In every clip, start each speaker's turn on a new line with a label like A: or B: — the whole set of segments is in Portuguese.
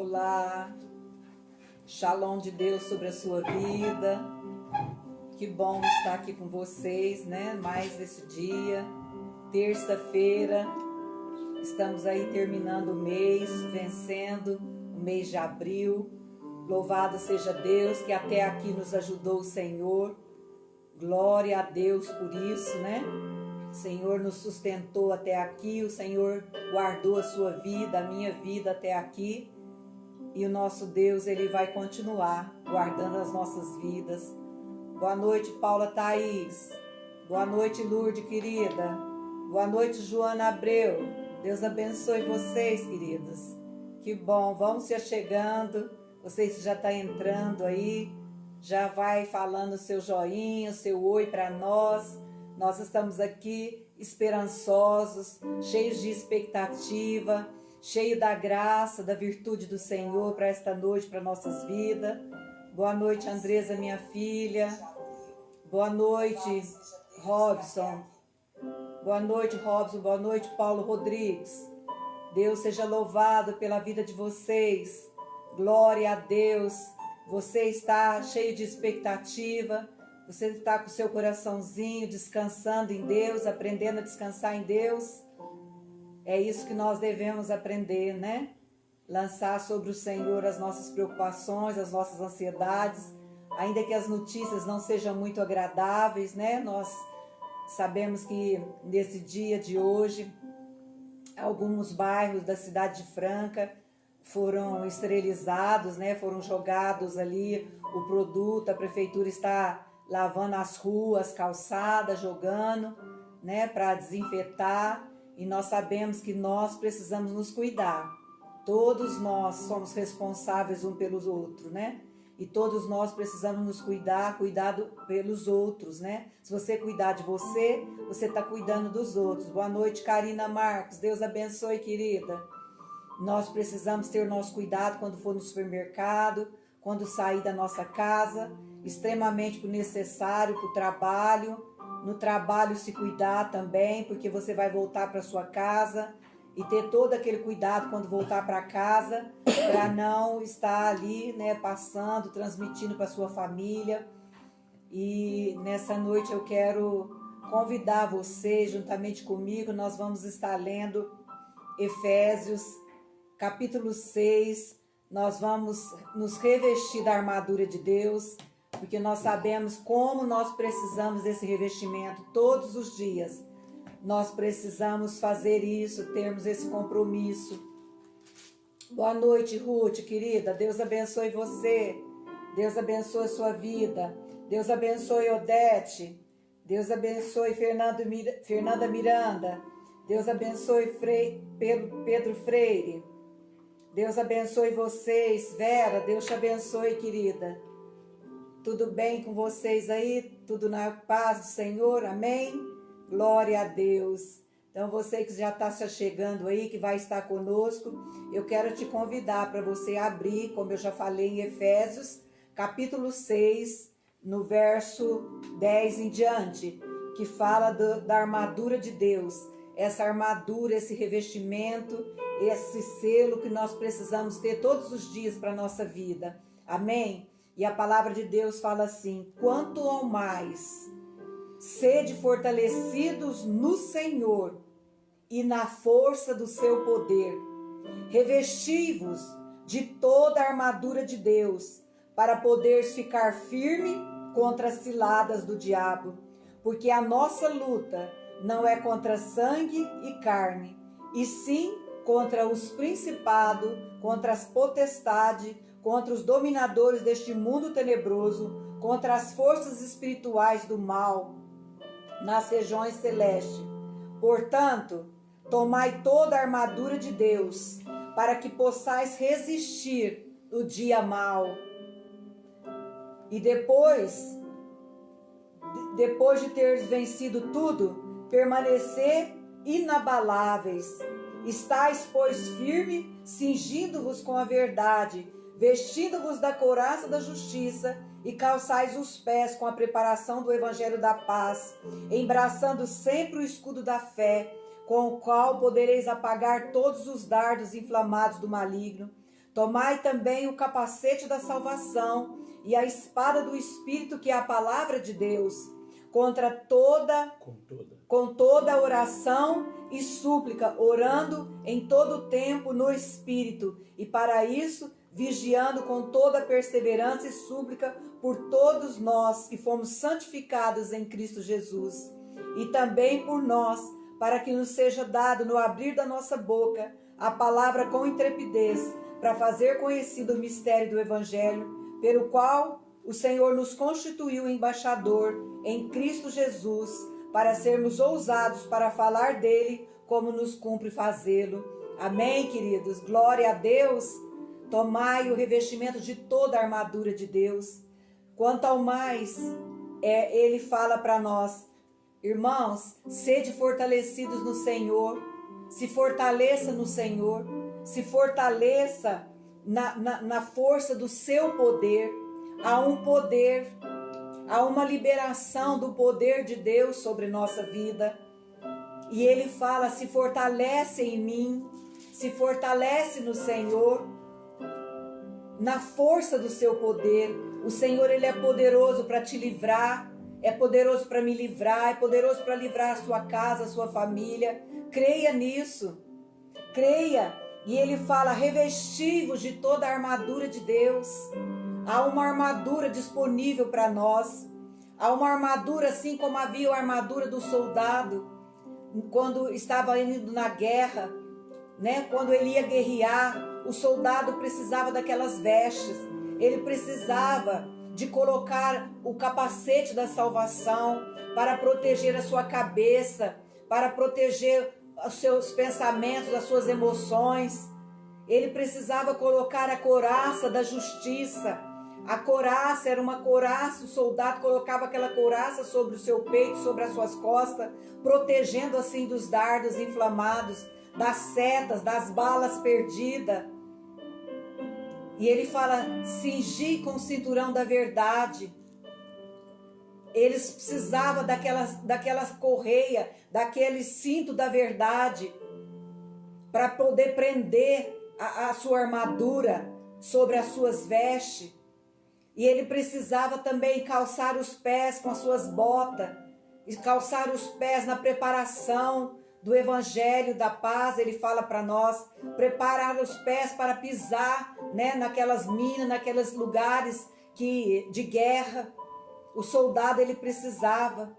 A: Olá, Shalom de Deus sobre a sua vida. Que bom estar aqui com vocês, né? Mais esse dia, terça-feira. Estamos aí terminando o mês, vencendo o mês de abril. Louvado seja Deus que até aqui nos ajudou o Senhor. Glória a Deus por isso, né? O Senhor nos sustentou até aqui, o Senhor guardou a sua vida, a minha vida até aqui. E o nosso Deus, Ele vai continuar guardando as nossas vidas. Boa noite, Paula Thaís. Boa noite, Lourdes, querida. Boa noite, Joana Abreu. Deus abençoe vocês, queridos. Que bom, vamos se achegando. Vocês já estão entrando aí. Já vai falando o seu joinha, o seu oi para nós. Nós estamos aqui esperançosos, cheios de expectativa, cheios da graça, da virtude do Senhor para esta noite, para nossas vidas. Boa noite, Andresa, minha filha. Boa noite, Robson. Boa noite, Robson. Boa noite, Paulo Rodrigues. Deus seja louvado pela vida de vocês. Glória a Deus. Você está cheio de expectativa. Você está com o seu coraçãozinho descansando em Deus, aprendendo a descansar em Deus. É isso que nós devemos aprender, né? Lançar sobre o Senhor as nossas preocupações, as nossas ansiedades, ainda que as notícias não sejam muito agradáveis, né? Nós sabemos que nesse dia de hoje, alguns bairros da cidade de Franca foram esterilizados, né? Foram jogados ali o produto, a prefeitura está lavando as ruas, calçadas, jogando, né, para desinfetar. E nós sabemos que nós precisamos nos cuidar. Todos nós somos responsáveis um pelos outros, né? E todos nós precisamos nos cuidar, cuidado pelos outros, né? Se você cuidar de você, você está cuidando dos outros. Boa noite, Karina Marques. Deus abençoe, querida. Nós precisamos ter o nosso cuidado quando for no supermercado, quando sair da nossa casa, extremamente necessário para o trabalho. No trabalho se cuidar também, porque você vai voltar para sua casa e ter todo aquele cuidado quando voltar para casa, para não estar ali, né, passando, transmitindo para sua família. E nessa noite eu quero convidar você, juntamente comigo, nós vamos estar lendo Efésios, capítulo 6, nós vamos nos revestir da armadura de Deus, porque nós sabemos como nós precisamos desse revestimento todos os dias. Nós precisamos fazer isso, termos esse compromisso. Boa noite, Ruth, querida. Deus abençoe você. Deus abençoe a sua vida. Deus abençoe Odete. Deus abençoe Fernanda Miranda. Deus abençoe Pedro Freire. Deus abençoe vocês. Vera, Deus te abençoe, querida. Tudo bem com vocês aí? Tudo na paz do Senhor? Amém? Glória a Deus. Então você que já está se chegando aí, que vai estar conosco, eu quero te convidar para você abrir, como eu já falei em Efésios, capítulo 6, no verso 10 em diante, que fala da armadura de Deus. Essa armadura, esse revestimento, esse selo que nós precisamos ter todos os dias para a nossa vida. Amém? E a palavra de Deus fala assim: quanto ao mais, sede fortalecidos no Senhor e na força do seu poder. Revesti-vos de toda a armadura de Deus, para poderes ficar firme contra as ciladas do diabo. Porque a nossa luta não é contra sangue e carne, e sim contra os principados, contra as potestades, contra os dominadores deste mundo tenebroso, contra as forças espirituais do mal nas regiões celestes. Portanto, tomai toda a armadura de Deus, para que possais resistir no dia mau. E depois de teres vencido tudo, permanecer inabaláveis. Estais, pois, firme, cingindo-vos com a verdade, vestindo-vos da couraça da justiça e calçais os pés com a preparação do evangelho da paz, embraçando sempre o escudo da fé, com o qual podereis apagar todos os dardos inflamados do maligno. Tomai também o capacete da salvação e a espada do Espírito, que é a palavra de Deus, com toda oração e súplica, orando em todo tempo no Espírito, e para isso vigiando com toda perseverança e súplica por todos nós que fomos santificados em Cristo Jesus, e também por nós, para que nos seja dado no abrir da nossa boca a palavra com intrepidez, para fazer conhecido o mistério do Evangelho, pelo qual o Senhor nos constituiu embaixador em Cristo Jesus, para sermos ousados para falar dele, como nos cumpre fazê-lo. Amém, queridos? Glória a Deus. Tomai o revestimento de toda a armadura de Deus. Quanto ao mais, ele fala para nós, irmãos, sede fortalecidos no Senhor, se fortaleça no Senhor, se fortaleça na força do seu poder. Há um poder, há uma liberação do poder de Deus sobre nossa vida. E ele fala, se fortalece em mim, se fortalece no Senhor, na força do seu poder. O Senhor, ele é poderoso para te livrar, é poderoso para me livrar, é poderoso para livrar a sua casa, a sua família. Creia nisso, creia. E ele fala, revesti-vos de toda a armadura de Deus. Há uma armadura disponível para nós. Há uma armadura assim como havia a armadura do soldado quando estava indo na guerra, né? Quando ele ia guerrear, o soldado precisava daquelas vestes. Ele precisava de colocar o capacete da salvação para proteger a sua cabeça, para proteger os seus pensamentos, as suas emoções. Ele precisava colocar a couraça da justiça. A couraça era uma couraça, o soldado colocava aquela couraça sobre o seu peito, sobre as suas costas, protegendo assim dos dardos inflamados, das setas, das balas perdidas. E ele fala, cingi com o cinturão da verdade. Eles precisavam daquelas correia, daquele cinto da verdade, para poder prender a sua armadura sobre as suas vestes. E ele precisava também calçar os pés com as suas botas, e calçar os pés na preparação do Evangelho da paz. Ele fala para nós, preparar os pés para pisar, né, naquelas minas, naqueles lugares de guerra. O soldado, ele precisava.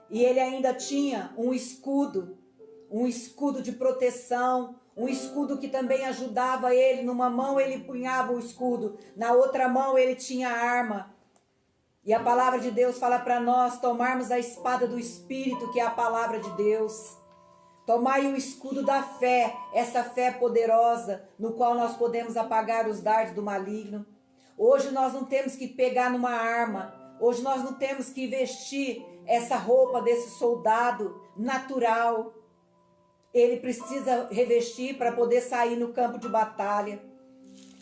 A: E ele ainda tinha um escudo de proteção, um escudo que também ajudava ele. Numa mão ele punhava o escudo, na outra mão ele tinha a arma. E a palavra de Deus fala para nós tomarmos a espada do Espírito, que é a palavra de Deus. Tomai o escudo da fé, essa fé poderosa, no qual nós podemos apagar os dardos do maligno. Hoje nós não temos que pegar numa arma, hoje nós não temos que vestir essa roupa desse soldado natural. Ele precisa revestir para poder sair no campo de batalha.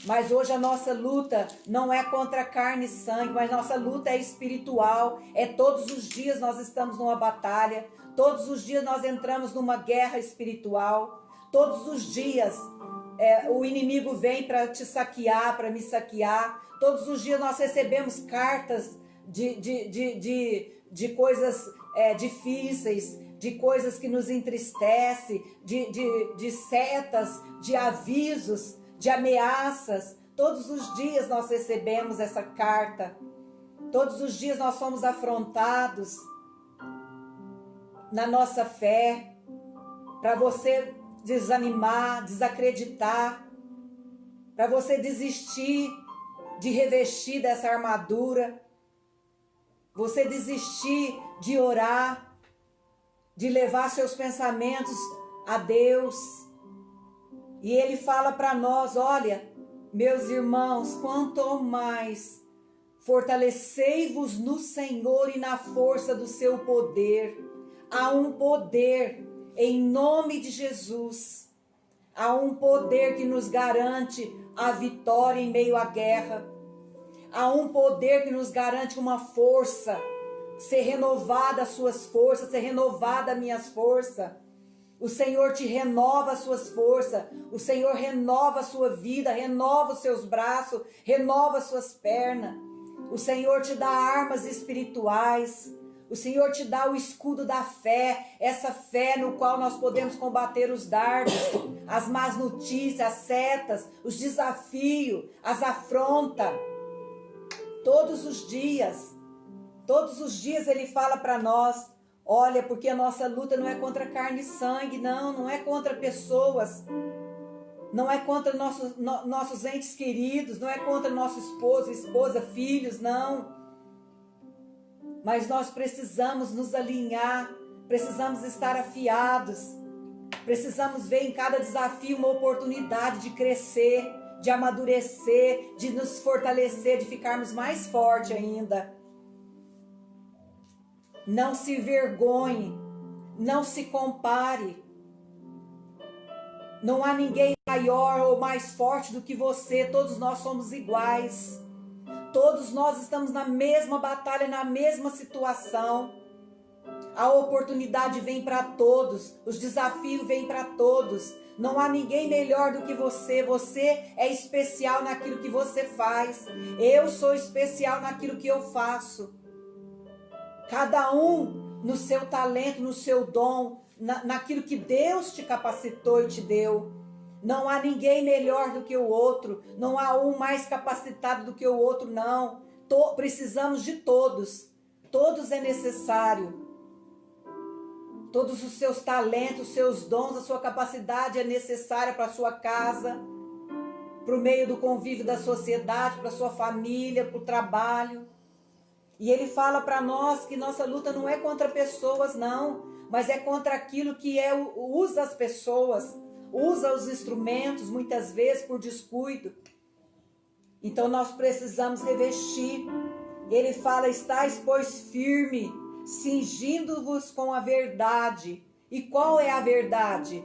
A: Mas hoje a nossa luta não é contra carne e sangue, mas nossa luta é espiritual. É todos os dias nós estamos numa batalha. Todos os dias nós entramos numa guerra espiritual. Todos os dias o inimigo vem para te saquear, para me saquear. Todos os dias nós recebemos cartas de coisas difíceis, de coisas que nos entristecem, de setas, de avisos, de ameaças. Todos os dias nós recebemos essa carta. Todos os dias nós somos afrontados na nossa fé, para você desanimar, desacreditar, para você desistir de revestir dessa armadura, você desistir de orar, de levar seus pensamentos a Deus. E ele fala para nós, olha, meus irmãos, quanto mais fortalecei-vos no Senhor e na força do seu poder. Há um poder em nome de Jesus. Há um poder que nos garante a vitória em meio à guerra. Há um poder que nos garante uma força, ser renovada as suas forças, ser renovada as minhas forças. O Senhor te renova as suas forças, o Senhor renova a sua vida, renova os seus braços, renova as suas pernas. O Senhor te dá armas espirituais, o Senhor te dá o escudo da fé, essa fé no qual nós podemos combater os dardos, as más notícias, as setas, os desafios, as afrontas. Todos os dias Ele fala para nós, olha, porque a nossa luta não é contra carne e sangue, não é contra pessoas, não é contra nossos entes queridos, não é contra nosso esposo, esposa, filhos, não. Mas nós precisamos nos alinhar, precisamos estar afiados, precisamos ver em cada desafio uma oportunidade de crescer, de amadurecer, de nos fortalecer, de ficarmos mais fortes ainda. Não se vergonhe, não se compare. Não há ninguém maior ou mais forte do que você, todos nós somos iguais. Todos nós estamos na mesma batalha, na mesma situação. A oportunidade vem para todos, os desafios vêm para todos. Não há ninguém melhor do que você. Você é especial naquilo que você faz. Eu sou especial naquilo que eu faço. Cada um no seu talento, no seu dom, naquilo que Deus te capacitou e te deu. Não há ninguém melhor do que o outro. Não há um mais capacitado do que o outro, não. Precisamos de todos. Todos é necessário. Todos os seus talentos, os seus dons, a sua capacidade é necessária para a sua casa, para o meio do convívio da sociedade, para a sua família, para o trabalho. E Ele fala para nós que nossa luta não é contra pessoas, não, mas é contra aquilo que usa as pessoas, usa os instrumentos, muitas vezes por descuido. Então nós precisamos revestir. Ele fala, estáis, pois, firme, cingindo-vos com a verdade. E qual é a verdade?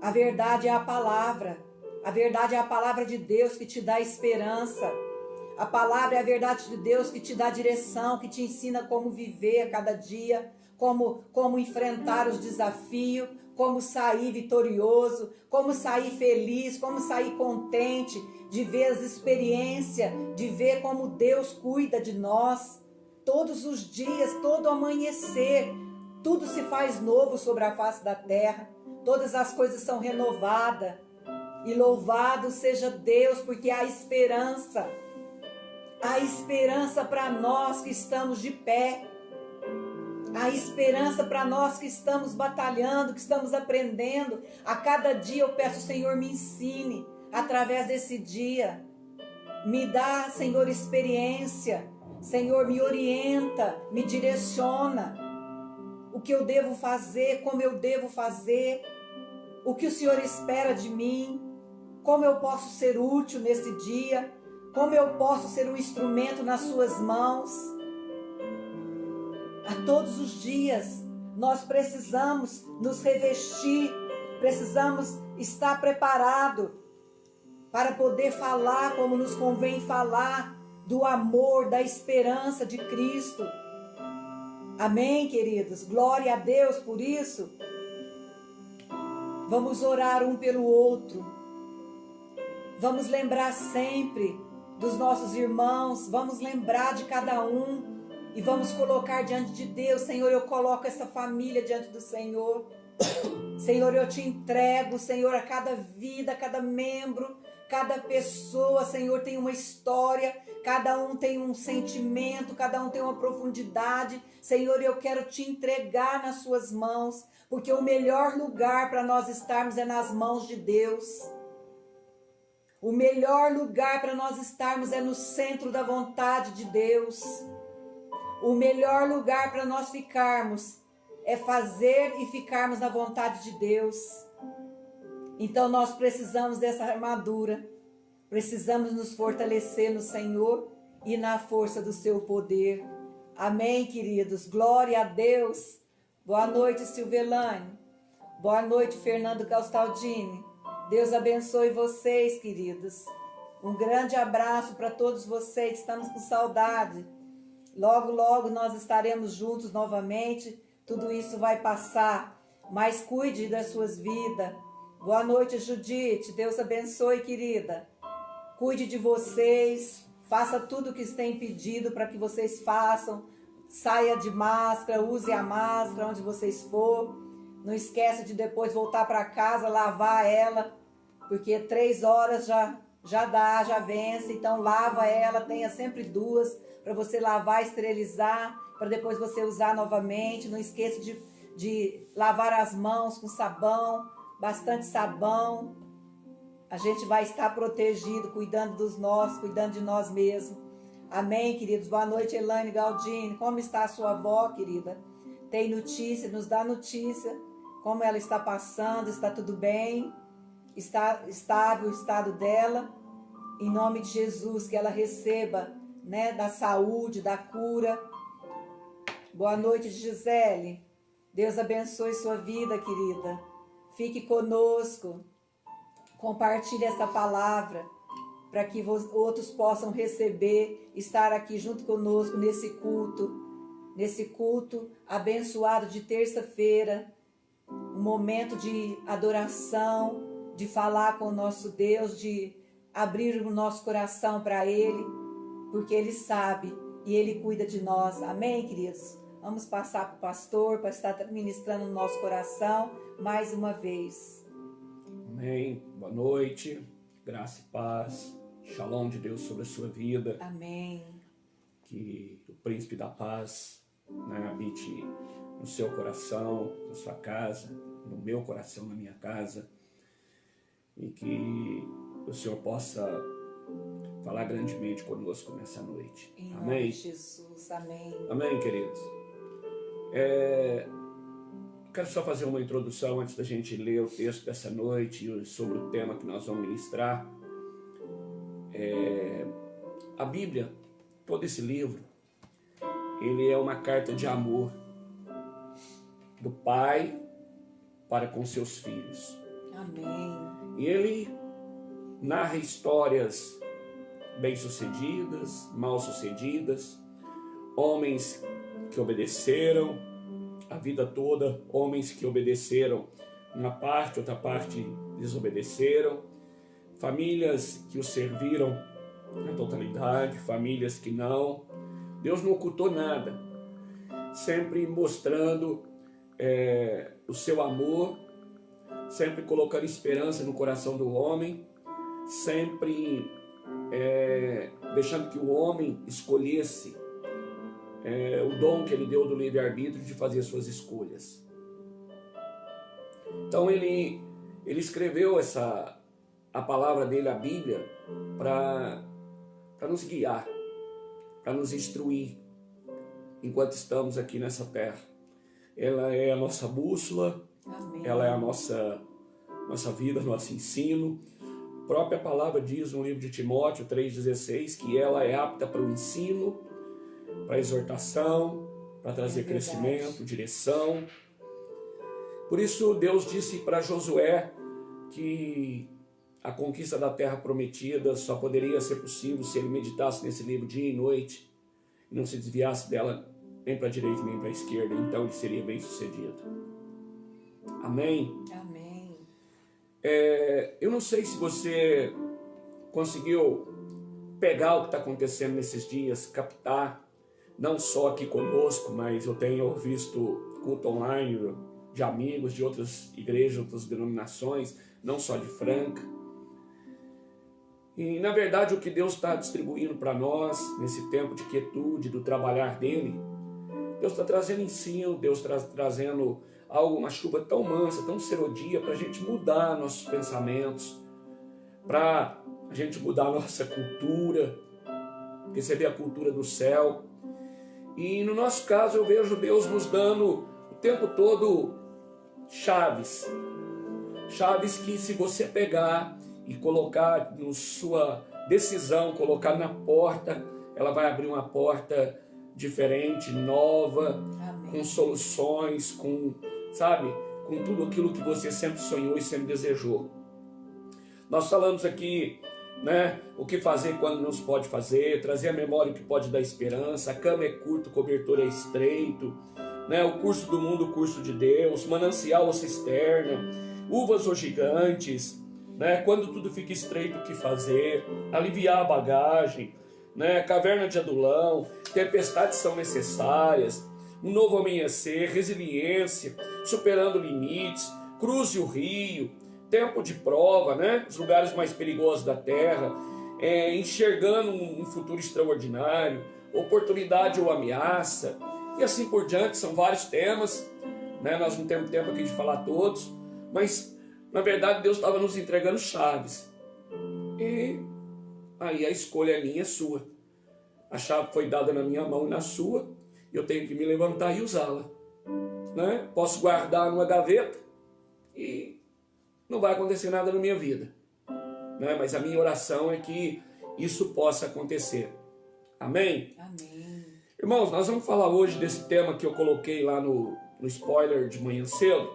A: A verdade é a palavra. A verdade é a palavra de Deus que te dá esperança. A palavra é a verdade de Deus que te dá direção, que te ensina como viver a cada dia, como enfrentar os desafios, como sair vitorioso, como sair feliz, como sair contente, de ver as experiências, de ver como Deus cuida de nós. Todos os dias, todo amanhecer, tudo se faz novo sobre a face da terra. Todas as coisas são renovadas. E louvado seja Deus, porque há esperança. Há esperança para nós que estamos de pé. Há esperança para nós que estamos batalhando, que estamos aprendendo. A cada dia eu peço, Senhor, me ensine através desse dia. Me dá, Senhor, experiência. Senhor, me orienta, me direciona. O que eu devo fazer, como eu devo fazer. O que o Senhor espera de mim. Como eu posso ser útil nesse dia. Como eu posso ser um instrumento nas suas mãos. A todos os dias nós precisamos nos revestir, precisamos estar preparados para poder falar como nos convém falar do amor, da esperança de Cristo. Amém, queridos? Glória a Deus por isso. Vamos orar um pelo outro. Vamos lembrar sempre dos nossos irmãos, vamos lembrar de cada um. E vamos colocar diante de Deus, Senhor, eu coloco essa família diante do Senhor. Senhor, eu te entrego, Senhor, a cada vida, a cada membro, cada pessoa, Senhor, tem uma história, cada um tem um sentimento, cada um tem uma profundidade. Senhor, eu quero te entregar nas suas mãos, porque o melhor lugar para nós estarmos é nas mãos de Deus. O melhor lugar para nós estarmos é no centro da vontade de Deus. O melhor lugar para nós ficarmos é fazer e ficarmos na vontade de Deus. Então nós precisamos dessa armadura. Precisamos nos fortalecer no Senhor e na força do seu poder. Amém, queridos? Glória a Deus. Boa noite, Silvelane. Boa noite, Fernando Castaldini. Deus abençoe vocês, queridos. Um grande abraço para todos vocês. Estamos com saudade. Logo, logo nós estaremos juntos novamente. Tudo isso vai passar. mas cuide das suas vidas. Boa noite, Judite. Deus abençoe, querida. Cuide de vocês. Faça tudo o que tem pedido para que vocês façam. Saia de máscara, use a máscara onde vocês for. Não esquece de depois voltar para casa, lavar ela, porque 3 horas já vence. Então lava ela, tenha sempre 2 para você lavar, esterilizar, para depois você usar novamente. Não esqueça de lavar as mãos com sabão, bastante sabão. A gente vai estar protegido, cuidando dos nossos, cuidando de nós mesmos. Amém, queridos? Boa noite, Elaine Galdini. Como está a sua avó, querida? Tem notícia, nos dá notícia. Como ela está passando, está tudo bem? Está estável o estado dela? Em nome de Jesus, que ela receba, né, da saúde, da cura. Boa noite, Gisele. Deus abençoe sua vida, querida. Fique conosco. Compartilhe essa palavra para que outros possam receber, estar aqui junto conosco nesse culto abençoado de terça-feira, um momento de adoração, de falar com o nosso Deus, de abrir o nosso coração para Ele, porque Ele sabe e Ele cuida de nós. Amém, queridos? Vamos passar para o pastor para estar ministrando no nosso coração mais uma vez.
B: Amém. Boa noite. Graça e paz. Shalom de Deus sobre a sua vida.
A: Amém.
B: Que o príncipe da paz, né, habite no seu coração, na sua casa, no meu coração, na minha casa. E que o Senhor possa falar grandemente conosco nessa noite.
A: Em
B: Amém?
A: nome de Jesus. Amém.
B: Amém, queridos. Quero só fazer uma introdução antes da gente ler o texto dessa noite sobre o tema que nós vamos ministrar. A Bíblia, todo esse livro, ele é uma carta de amor do Pai para com seus filhos.
A: Amém.
B: E ele narra histórias bem-sucedidas, mal-sucedidas, homens que obedeceram a vida toda, homens que obedeceram uma parte, outra parte desobedeceram, famílias que o serviram na totalidade, famílias que não. Deus não ocultou nada, sempre mostrando o seu amor, sempre colocando esperança no coração do homem, sempre deixando que o homem escolhesse o dom que ele deu do livre-arbítrio de fazer suas escolhas. Então ele escreveu a palavra dele, a Bíblia, para nos guiar, para nos instruir enquanto estamos aqui nessa terra. Ela é a nossa bússola.
A: Amém.
B: Ela é a nossa vida, nosso ensino. A própria palavra diz no livro de Timóteo 3,16 que ela é apta para o ensino, para a exortação, para trazer crescimento, direção. Por isso Deus disse para Josué que a conquista da terra prometida só poderia ser possível se ele meditasse nesse livro dia e noite e não se desviasse dela nem para a direita nem para a esquerda, então ele seria bem sucedido. Amém?
A: Amém.
B: Eu não sei se você conseguiu pegar o que está acontecendo nesses dias, captar, não só aqui conosco, mas eu tenho visto culto online de amigos de outras igrejas, outras denominações, não só de Franca. E, na verdade, o que Deus está distribuindo para nós, nesse tempo de quietude, do trabalhar dele, Deus está trazendo ensino, Deus está trazendo uma chuva tão mansa, tão serodia, para a gente mudar nossos pensamentos, para a gente mudar a nossa cultura, receber a cultura do céu. E no nosso caso eu vejo Deus nos dando o tempo todo chaves que, se você pegar e colocar na sua decisão, colocar na porta, ela vai abrir uma porta diferente, nova,
A: Amém.
B: Com soluções, com tudo aquilo que você sempre sonhou e sempre desejou. Nós falamos aqui, né, o que fazer quando não se pode fazer, trazer à memória o que pode dar esperança. A cama é curta, o cobertor é estreito, né? O curso do mundo, o curso de Deus, manancial ou cisterna, uvas ou gigantes, né? Quando tudo fica estreito, o que fazer, aliviar a bagagem, né? Caverna de Adulão, tempestades são necessárias, um novo amanhecer, resiliência, superando limites, cruze o rio, tempo de prova, né? Os lugares mais perigosos da terra, enxergando um futuro extraordinário, oportunidade ou ameaça, e assim por diante. São vários temas, né? Nós não temos tempo aqui de falar todos, mas na verdade Deus estava nos entregando chaves, e aí a escolha é minha, é sua. A chave foi dada na minha mão e na sua, e eu tenho que me levantar e usá-la, né? Posso guardar numa gaveta e não vai acontecer nada na minha vida, né? Mas a minha oração é que isso possa acontecer. Amém?
A: Amém.
B: Irmãos, nós vamos falar hoje desse tema que eu coloquei lá no spoiler de manhã cedo,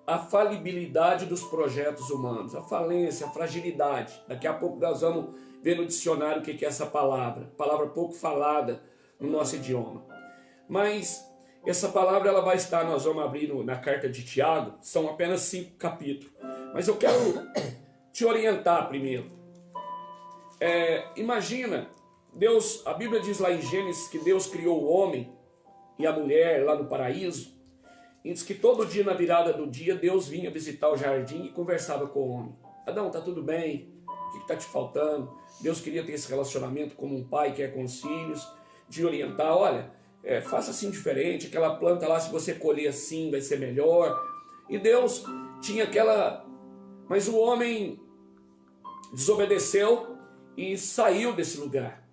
B: a falibilidade dos projetos humanos, a falência, a fragilidade. Daqui a pouco nós vamos ver no dicionário o que é essa palavra pouco falada no nosso idioma. Mas essa palavra ela vai estar, nós vamos abrir na carta de Tiago, são apenas 5 capítulos. Mas eu quero te orientar primeiro. Imagina, Deus, a Bíblia diz lá em Gênesis que Deus criou o homem e a mulher lá no paraíso, e diz que todo dia na virada do dia Deus vinha visitar o jardim e conversava com o homem. Adão, tá tudo bem? O que está te faltando? Deus queria ter esse relacionamento como um pai quer com os filhos, de orientar, olha, faça assim diferente, aquela planta lá, se você colher assim vai ser melhor. E Deus tinha aquela... Mas o homem desobedeceu e saiu desse lugar,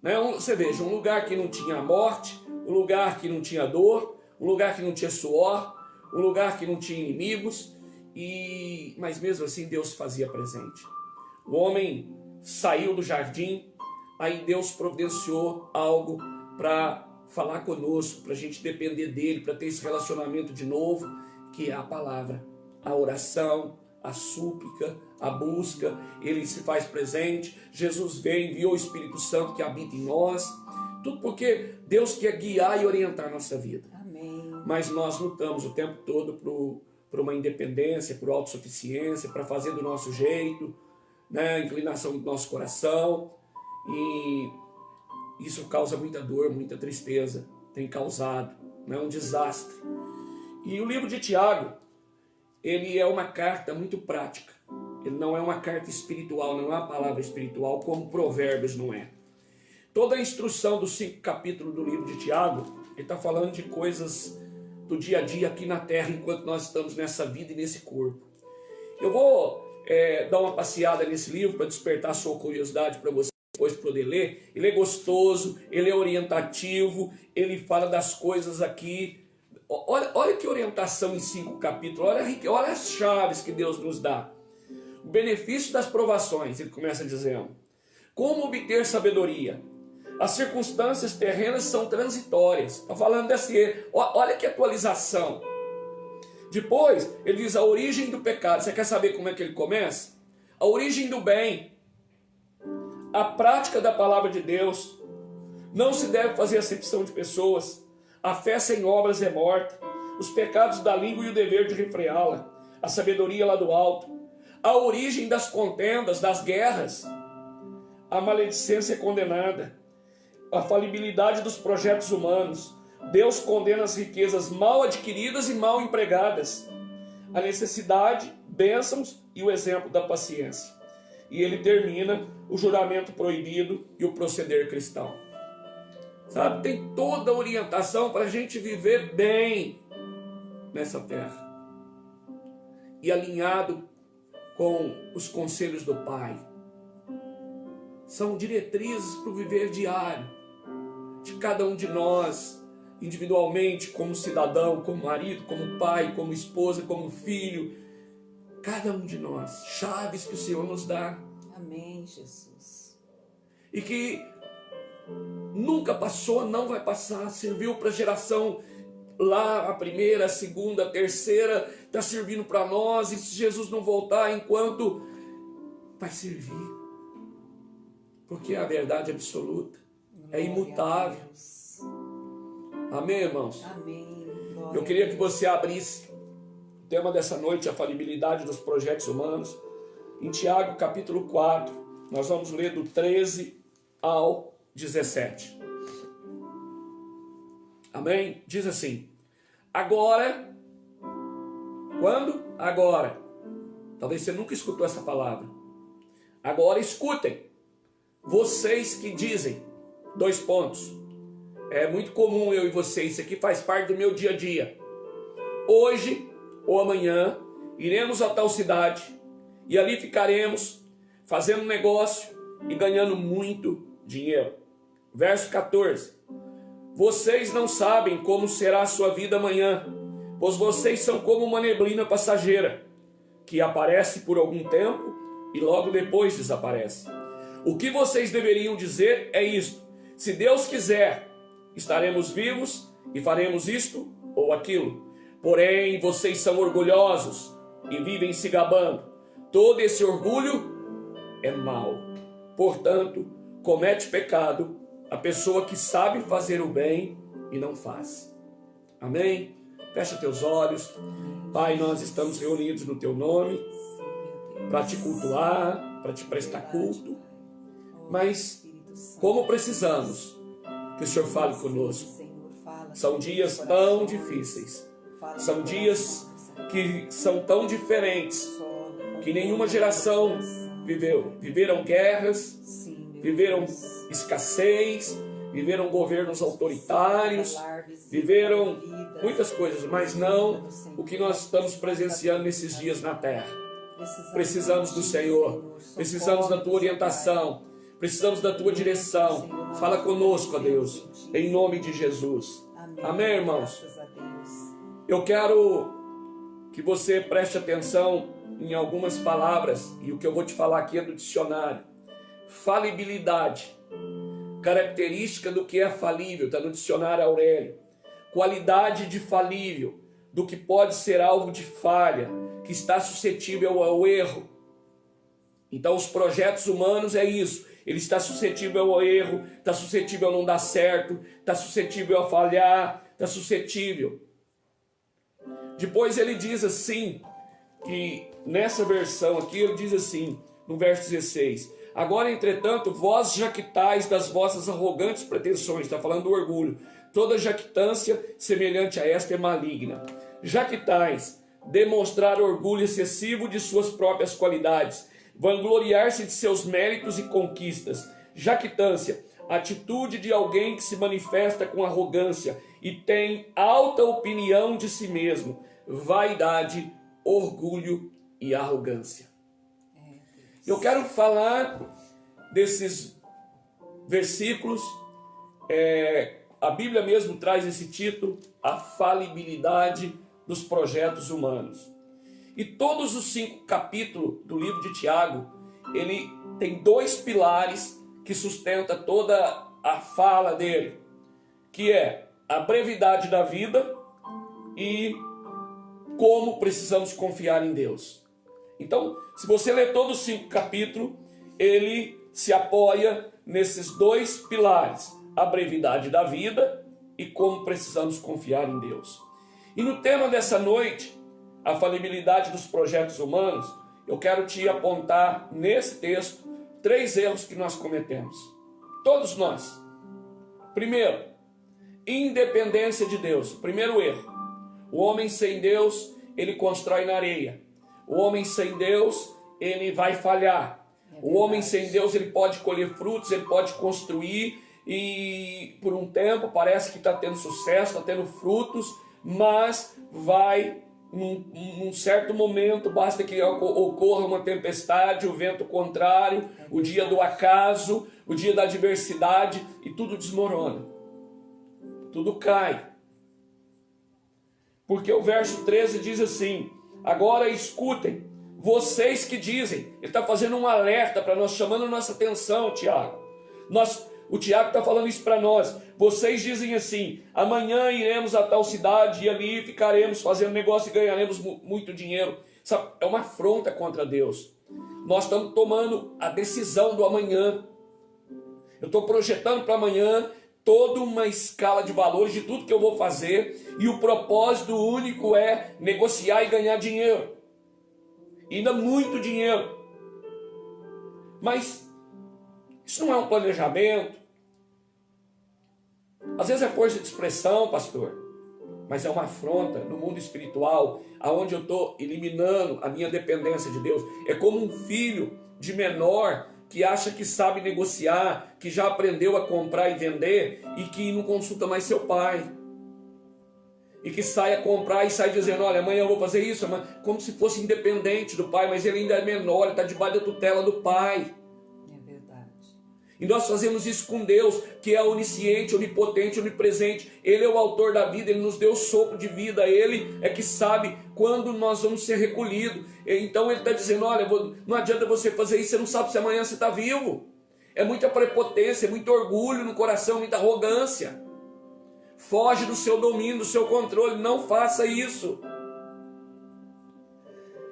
B: né? Você veja, um lugar que não tinha morte, um lugar que não tinha dor, um lugar que não tinha suor, um lugar que não tinha inimigos, mas mesmo assim Deus fazia presente. O homem saiu do jardim, aí Deus providenciou algo para falar conosco, para a gente depender dele, para ter esse relacionamento de novo, que é a palavra, a oração, a súplica, a busca. Ele se faz presente, Jesus veio, enviou o Espírito Santo que habita em nós, tudo porque Deus quer guiar e orientar a nossa vida.
A: Amém. Mas
B: nós lutamos o tempo todo por uma independência, por autossuficiência, para fazer do nosso jeito, né? A inclinação do nosso coração, e isso causa muita dor, muita tristeza, tem causado, né? Um desastre. E o livro de Tiago, ele é uma carta muito prática. Ele não é uma carta espiritual, não é uma palavra espiritual, como Provérbios não é. Toda a instrução dos 5 capítulos do livro de Tiago, ele está falando de coisas do dia a dia aqui na terra, enquanto nós estamos nessa vida e nesse corpo. Eu vou dar uma passeada nesse livro para despertar a sua curiosidade para você depois poder ler. Ele é gostoso, ele é orientativo, ele fala das coisas aqui. Olha que orientação em 5 capítulos, olha as chaves que Deus nos dá. O benefício das provações, ele começa dizendo: como obter sabedoria? As circunstâncias terrenas são transitórias. Está falando desse... Olha que atualização. Depois, ele diz a origem do pecado. Você quer saber como é que ele começa? A origem do bem. A prática da palavra de Deus. Não se deve fazer acepção de pessoas. A fé sem obras é morta. Os pecados da língua e o dever de refreá-la. A sabedoria lá do alto. A origem das contendas, das guerras. A maledicência é condenada. A falibilidade dos projetos humanos. Deus condena as riquezas mal adquiridas e mal empregadas. A necessidade, bênçãos e o exemplo da paciência. E ele termina o juramento proibido e o proceder cristão. Sabe, tem toda a orientação para a gente viver bem nessa terra. E alinhado com os conselhos do Pai. São diretrizes para o viver diário de cada um de nós, individualmente, como cidadão, como marido, como pai, como esposa, como filho. Cada um de nós, chaves que o Senhor nos dá.
A: Amém, Jesus.
B: E que nunca passou, não vai passar, serviu para a geração lá, a primeira, a segunda, a terceira, está servindo para nós, e se Jesus não voltar enquanto, vai servir. Porque é a verdade absoluta, é imutável. Amém, irmãos?
A: Amém.
B: Eu queria que você abrisse o tema dessa noite, a falibilidade dos projetos humanos, em Tiago capítulo 4. Nós vamos ler do 13 ao 17. Amém? Diz assim: agora, quando? Agora. Talvez você nunca escutou essa palavra. Agora escutem, vocês que dizem, 2 pontos. É muito comum eu e você, isso aqui faz parte do meu dia a dia. Hoje ou amanhã iremos a tal cidade e ali ficaremos fazendo negócio e ganhando muito dinheiro. Verso 14. Vocês não sabem como será a sua vida amanhã, pois vocês são como uma neblina passageira, que aparece por algum tempo e logo depois desaparece. O que vocês deveriam dizer é isto: se Deus quiser, estaremos vivos e faremos isto ou aquilo. Porém, vocês são orgulhosos e vivem se gabando. Todo esse orgulho é mau. Portanto, comete pecado a pessoa que sabe fazer o bem e não faz. Amém? Fecha teus olhos. Pai, nós estamos reunidos no teu nome para te cultuar, para te prestar culto. Mas, como precisamos que o Senhor fale conosco. São dias tão difíceis. São dias que são tão diferentes que nenhuma geração viveu. Viveram guerras, viveram escassez, viveram governos autoritários, viveram muitas coisas, mas não o que nós estamos presenciando nesses dias na terra. Precisamos do Senhor, precisamos da tua orientação, precisamos da tua direção. Fala conosco, ó Deus, em nome de Jesus. Amém, irmãos? Eu quero que você preste atenção em algumas palavras, e o que eu vou te falar aqui é do dicionário. Falibilidade, característica do que é falível, está no dicionário Aurélio. Qualidade de falível, do que pode ser alvo de falha, que está suscetível ao erro. Então os projetos humanos é isso, ele está suscetível ao erro, está suscetível a não dar certo, está suscetível a falhar, está suscetível. Depois ele diz assim, que nessa versão aqui ele diz assim, no verso 16: agora, entretanto, vós jactais das vossas arrogantes pretensões, está falando do orgulho, toda jactância semelhante a esta é maligna. Jactais, demonstrar orgulho excessivo de suas próprias qualidades, vangloriar-se de seus méritos e conquistas. Jactância, atitude de alguém que se manifesta com arrogância e tem alta opinião de si mesmo. Vaidade, orgulho e arrogância. Eu quero falar desses versículos. A Bíblia mesmo traz esse título, a falibilidade dos projetos humanos. E todos os 5 capítulos do livro de Tiago, ele tem 2 pilares que sustentam toda a fala dele, que é a brevidade da vida e como precisamos confiar em Deus. Então, se você ler todos os 5 capítulos, ele se apoia nesses 2 pilares, a brevidade da vida e como precisamos confiar em Deus. E no tema dessa noite, a falibilidade dos projetos humanos, eu quero te apontar nesse texto 3 erros que nós cometemos. Todos nós. Primeiro, independência de Deus. Primeiro erro. O homem sem Deus, ele constrói na areia. O homem sem Deus, ele vai falhar. O homem sem Deus, ele pode colher frutos, ele pode construir e por um tempo parece que está tendo sucesso, está tendo frutos, mas vai, num certo momento, basta que ocorra uma tempestade, o vento contrário, o dia do acaso, o dia da adversidade e tudo desmorona. Tudo cai. Porque o verso 13 diz assim: agora escutem, vocês que dizem. Ele está fazendo um alerta para nós, chamando nossa atenção, Tiago. O Tiago está falando isso para nós. Vocês dizem assim: amanhã iremos a tal cidade e ali ficaremos fazendo negócio e ganharemos muito dinheiro. Sabe, é uma afronta contra Deus. Nós estamos tomando a decisão do amanhã. Eu estou projetando para amanhã toda uma escala de valores de tudo que eu vou fazer, e o propósito único é negociar e ganhar dinheiro, ainda muito dinheiro. Mas isso não é um planejamento. Às vezes é força de expressão, pastor, mas é uma afronta no mundo espiritual, aonde eu estou eliminando a minha dependência de Deus. É como um filho de menor que acha que sabe negociar, que já aprendeu a comprar e vender e que não consulta mais seu pai. E que sai a comprar e sai dizendo, olha, amanhã eu vou fazer isso, como se fosse independente do pai, mas ele ainda é menor, ele está debaixo da tutela do pai. E nós fazemos isso com Deus, que é onisciente, onipotente, onipresente. Ele é o autor da vida, Ele nos deu o sopro de vida. Ele é que sabe quando nós vamos ser recolhidos. Então Ele está dizendo, olha, não adianta você fazer isso, você não sabe se amanhã você está vivo. É muita prepotência, é muito orgulho no coração, muita arrogância. Foge do seu domínio, do seu controle, não faça isso.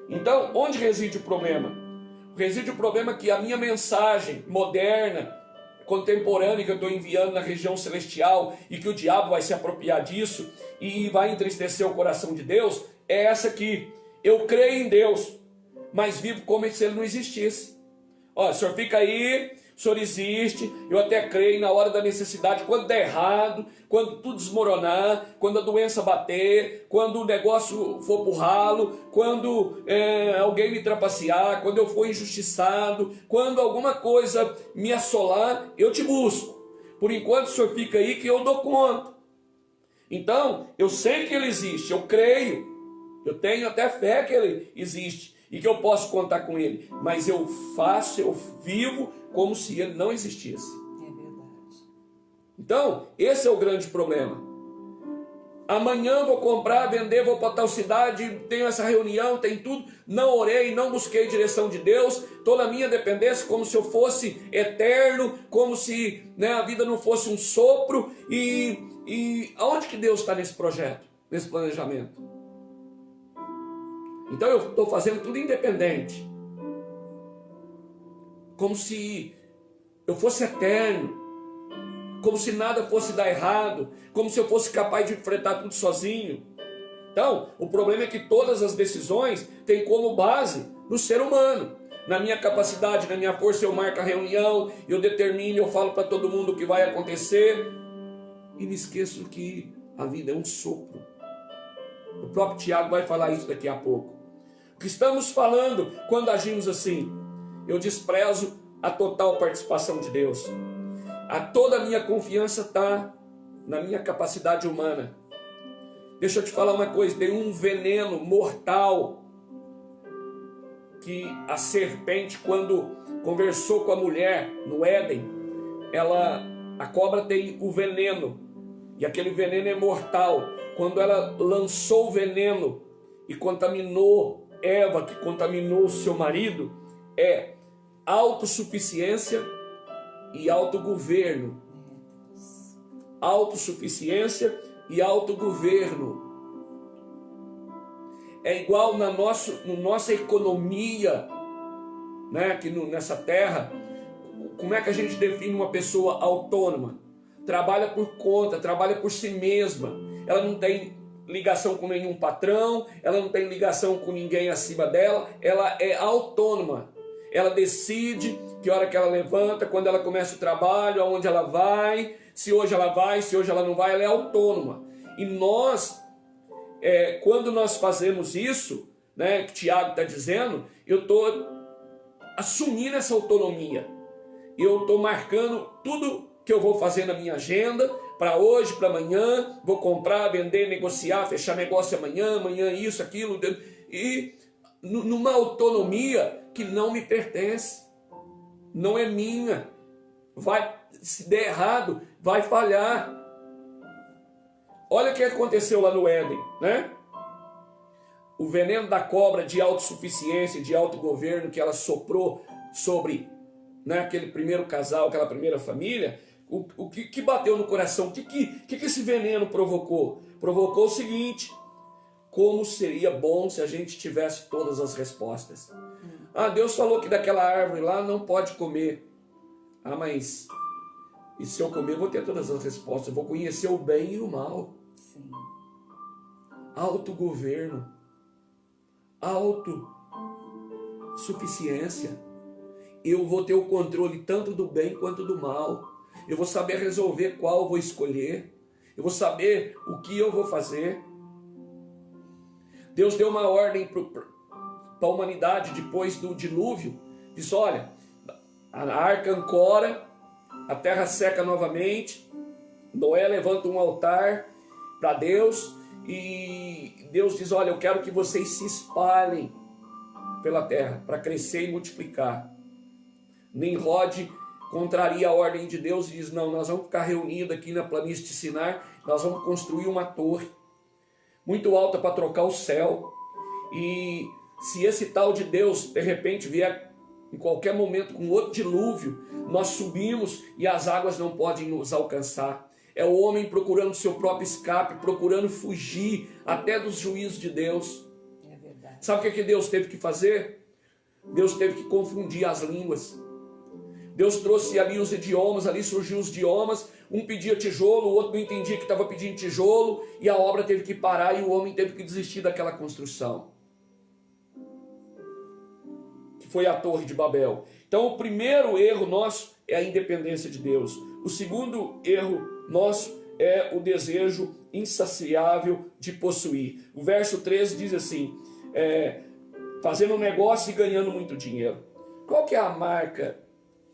B: Então, onde reside o problema? Reside o problema que a minha mensagem moderna, contemporânea, que eu estou enviando na região celestial, e que o diabo vai se apropriar disso e vai entristecer o coração de Deus, é essa aqui. Eu creio em Deus, mas vivo como se Ele não existisse. Olha, o senhor fica aí, o senhor existe, eu até creio na hora da necessidade, quando der errado, quando tudo desmoronar, quando a doença bater, quando o negócio for pro ralo, quando alguém me trapacear, quando eu for injustiçado, quando alguma coisa me assolar, eu te busco. Por enquanto o senhor fica aí que eu dou conta. Então, eu sei que Ele existe, eu creio, eu tenho até fé que Ele existe e que eu posso contar com Ele, mas eu vivo como se Ele não existisse.
A: É verdade.
B: Então, esse é o grande problema. Amanhã vou comprar, vender, vou para tal cidade, tenho essa reunião, tem tudo. Não orei, não busquei direção de Deus, estou na minha dependência como se eu fosse eterno, como se a vida não fosse um sopro. E aonde que Deus está nesse projeto, nesse planejamento? Então eu estou fazendo tudo independente, como se eu fosse eterno, como se nada fosse dar errado, como se eu fosse capaz de enfrentar tudo sozinho. Então, o problema é que todas as decisões têm como base no ser humano. Na minha capacidade, na minha força, eu marco a reunião, eu determino, eu falo para todo mundo o que vai acontecer. E me esqueço que a vida é um sopro. O próprio Tiago vai falar isso daqui a pouco. O que estamos falando quando agimos assim? Eu desprezo a total participação de Deus. Toda a minha confiança está na minha capacidade humana. Deixa eu te falar uma coisa, tem um veneno mortal que a serpente, quando conversou com a mulher no Éden, a cobra tem o veneno, e aquele veneno é mortal. Quando ela lançou o veneno e contaminou Eva, que contaminou o seu marido, é autossuficiência e autogoverno. Autossuficiência e autogoverno. É igual na nossa economia, que nessa terra. Como é que a gente define uma pessoa autônoma? Trabalha por conta, trabalha por si mesma. Ela não tem ligação com nenhum patrão, ela não tem ligação com ninguém acima dela, ela é autônoma. Ela decide que hora que ela levanta, quando ela começa o trabalho, aonde ela vai, se hoje ela vai, se hoje ela não vai, ela é autônoma. E nós, quando nós fazemos isso, que Tiago está dizendo, eu estou assumindo essa autonomia. Eu estou marcando tudo que eu vou fazer na minha agenda, para hoje, para amanhã, vou comprar, vender, negociar, fechar negócio amanhã isso, aquilo, e numa autonomia que não me pertence, não é minha. Se der errado, vai falhar. Olha o que aconteceu lá no Éden, O veneno da cobra de autossuficiência, de autogoverno que ela soprou sobre aquele primeiro casal, aquela primeira família. O que bateu no coração? O que esse veneno provocou? Provocou o seguinte: como seria bom se a gente tivesse todas as respostas. Deus falou que daquela árvore lá não pode comer. Mas E se eu comer, eu vou ter todas as respostas. Eu vou conhecer o bem e o mal.
A: Sim.
B: Autogoverno. Autossuficiência. Eu vou ter o controle tanto do bem quanto do mal. Eu vou saber resolver qual eu vou escolher. Eu vou saber o que eu vou fazer. Deus deu uma ordem para a humanidade depois do dilúvio. Diz, olha, a arca ancora, a terra seca novamente, Noé levanta um altar para Deus e Deus diz, olha, eu quero que vocês se espalhem pela terra para crescer e multiplicar. Nimrod contraria a ordem de Deus e diz, não, nós vamos ficar reunidos aqui na planície de Sinar, nós vamos construir uma torre muito alta para trocar o céu. E se esse tal de Deus de repente vier em qualquer momento com outro dilúvio, nós subimos e as águas não podem nos alcançar. É o homem procurando seu próprio escape, procurando fugir até dos juízos de Deus.
A: É verdade.
B: Sabe o que Deus teve que fazer? Deus teve que confundir as línguas. Deus trouxe ali os idiomas, ali surgiu os idiomas, um pedia tijolo, o outro não entendia que estava pedindo tijolo, e a obra teve que parar e o homem teve que desistir daquela construção. Que foi a Torre de Babel. Então o primeiro erro nosso é a independência de Deus. O segundo erro nosso é o desejo insaciável de possuir. O verso 13 diz assim, fazendo um negócio e ganhando muito dinheiro. Qual que é a marca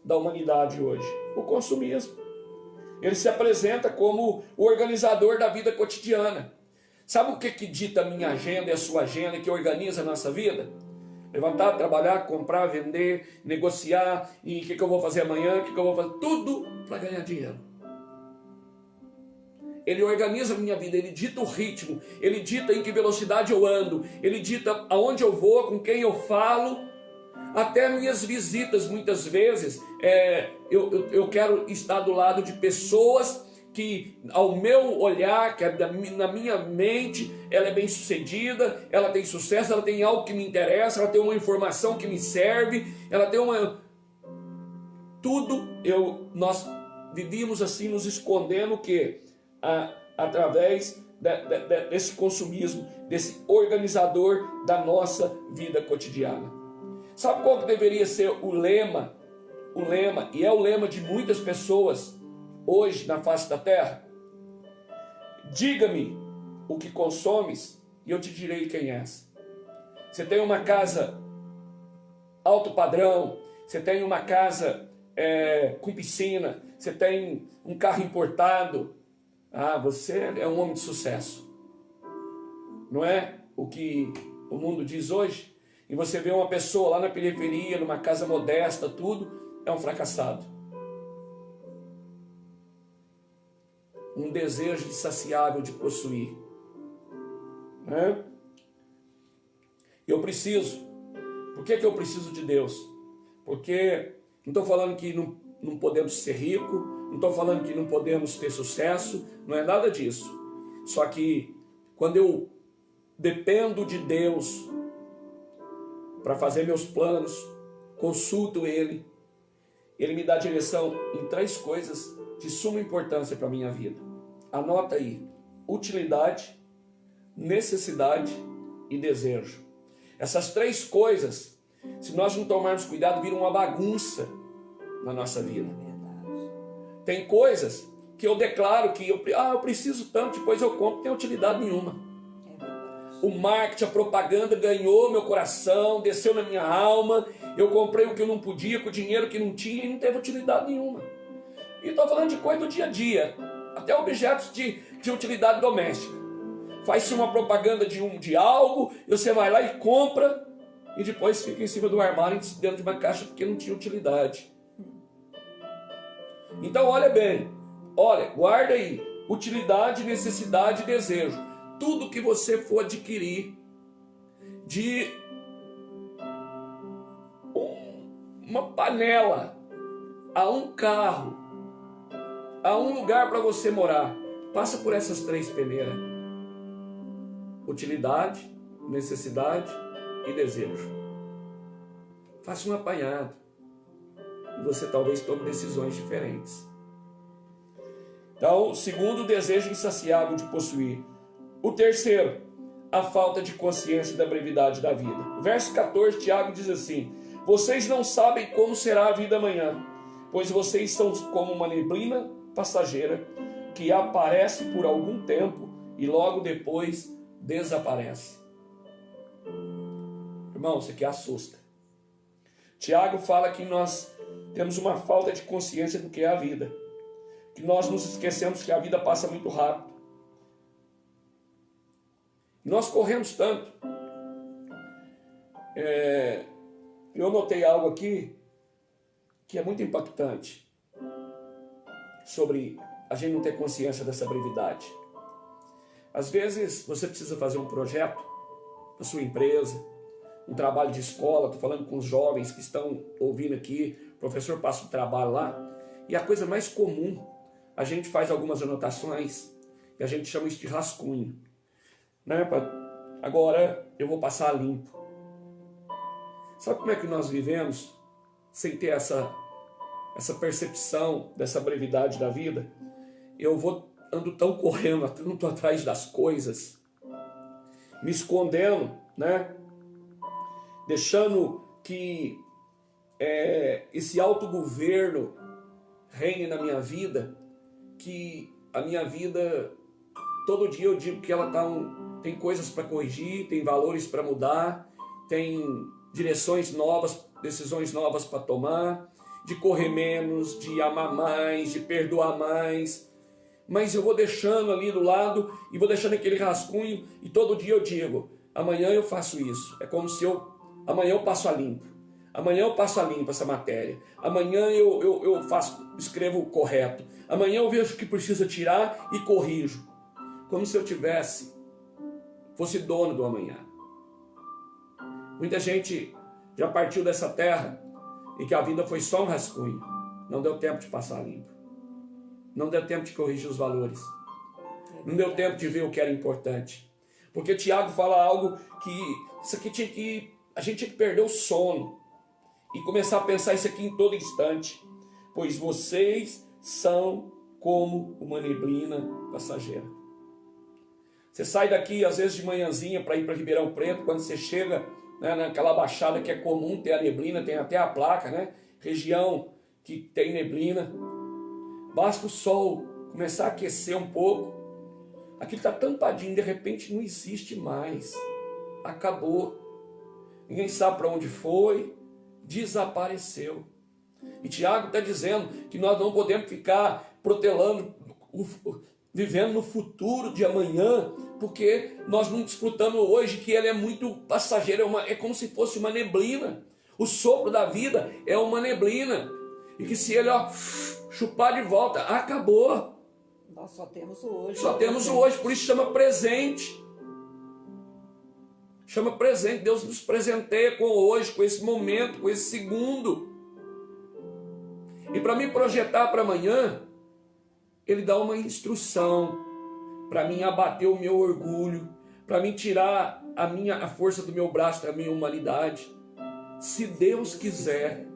B: da humanidade hoje? O consumismo. Ele se apresenta como o organizador da vida cotidiana. Sabe o que dita a minha agenda e a sua agenda, que organiza a nossa vida? Levantar, trabalhar, comprar, vender, negociar, e o que eu vou fazer amanhã, o que eu vou fazer, tudo para ganhar dinheiro. Ele organiza a minha vida, ele dita o ritmo, ele dita em que velocidade eu ando, ele dita aonde eu vou, com quem eu falo. Até minhas visitas, muitas vezes, eu quero estar do lado de pessoas que, ao meu olhar, que na minha mente, ela é bem sucedida, ela tem sucesso, ela tem algo que me interessa, ela tem uma informação que me serve, ela tem uma... Nós vivíamos assim, nos escondendo, que através desse consumismo, desse organizador da nossa vida cotidiana. Sabe qual que deveria ser o lema? O lema, e é o lema de muitas pessoas hoje na face da terra. Diga-me o que consomes e eu te direi quem és. Você tem uma casa alto padrão, você tem uma casa com piscina, você tem um carro importado. Você é um homem de sucesso. Não é o que o mundo diz hoje? E você vê uma pessoa lá na periferia, numa casa modesta, tudo, é um fracassado. Um desejo insaciável de possuir. Né? Eu preciso. Por que eu preciso de Deus? Porque não estou falando que não podemos ser ricos, não estou falando que não podemos ter sucesso, não é nada disso. Só que quando eu dependo de Deus para fazer meus planos, consulto Ele me dá direção em 3 coisas de suma importância para a minha vida. Anota aí: utilidade, necessidade e desejo. Essas 3 coisas, se nós não tomarmos cuidado, viram uma bagunça na nossa vida. Tem coisas que eu declaro que eu preciso tanto, depois eu compro, não tem utilidade nenhuma. O marketing, a propaganda ganhou meu coração, desceu na minha alma. Eu comprei o que eu não podia, com o dinheiro que não tinha, e não teve utilidade nenhuma. E estou falando de coisa do dia a dia, até objetos de utilidade doméstica. Faz-se uma propaganda de algo, e você vai lá e compra, e depois fica em cima do armário, dentro de uma caixa, porque não tinha utilidade. Então olha bem, guarda aí: utilidade, necessidade e desejo. Tudo que você for adquirir de uma panela, a um carro, a um lugar para você morar, passa por essas 3 peneiras: utilidade, necessidade e desejo. Faça um apanhado e você talvez tome decisões diferentes. Então, segundo, o desejo insaciável de possuir. O terceiro, a falta de consciência da brevidade da vida. Verso 14, Tiago diz assim: vocês não sabem como será a vida amanhã, pois vocês são como uma neblina passageira que aparece por algum tempo e logo depois desaparece. Irmão, isso aqui assusta. Tiago fala que nós temos uma falta de consciência do que é a vida, que nós nos esquecemos que a vida passa muito rápido. Nós corremos tanto. Eu notei algo aqui que é muito impactante sobre a gente não ter consciência dessa brevidade. Às vezes você precisa fazer um projeto na sua empresa, um trabalho de escola. Estou falando com os jovens que estão ouvindo aqui. O professor passa o trabalho lá e a coisa mais comum, a gente faz algumas anotações e a gente chama isso de rascunho, né? Agora eu vou passar limpo. Sabe como é que nós vivemos sem ter essa percepção dessa brevidade da vida? Ando tão correndo, tanto atrás das coisas, me escondendo, né? Deixando que esse autogoverno reine na minha vida, que a minha vida, todo dia eu digo que ela tem coisas para corrigir, tem valores para mudar, tem direções novas, decisões novas para tomar, de correr menos, de amar mais, de perdoar mais. Mas eu vou deixando ali do lado e vou deixando aquele rascunho e todo dia eu digo, amanhã eu faço isso. É como se amanhã eu passo a limpo. Amanhã eu passo a limpo essa matéria. Amanhã eu escrevo correto. Amanhã eu vejo o que precisa tirar e corrijo. Como se eu fosse dono do amanhã. Muita gente já partiu dessa terra e que a vida foi só um rascunho. Não deu tempo de passar limpo. Não deu tempo de corrigir os valores. Não deu tempo de ver o que era importante. Porque Tiago fala algo que isso aqui a gente tinha que perder o sono e começar a pensar isso aqui em todo instante. Pois vocês são como uma neblina passageira. Você sai daqui às vezes de manhãzinha para ir para Ribeirão Preto, quando você chega, né, naquela baixada que é comum ter a neblina, tem até a placa, né? Região que tem neblina. Basta o sol começar a aquecer um pouco, aquilo está tampadinho, de repente não existe mais, acabou, ninguém sabe para onde foi, desapareceu. E Tiago está dizendo que nós não podemos ficar protelando, vivendo no futuro de amanhã, porque nós não desfrutamos hoje, que ele é muito passageiro, é como se fosse uma neblina. O sopro da vida é uma neblina, e que se ele chupar de volta, acabou.
A: Nós só temos o hoje.
B: Só temos o hoje, por isso chama presente. Chama presente. Deus nos presenteia com o hoje, com esse momento, com esse segundo. E para me projetar para amanhã, Ele dá uma instrução para mim abater o meu orgulho, para mim tirar a força do meu braço, da minha humanidade. Se Deus quiser,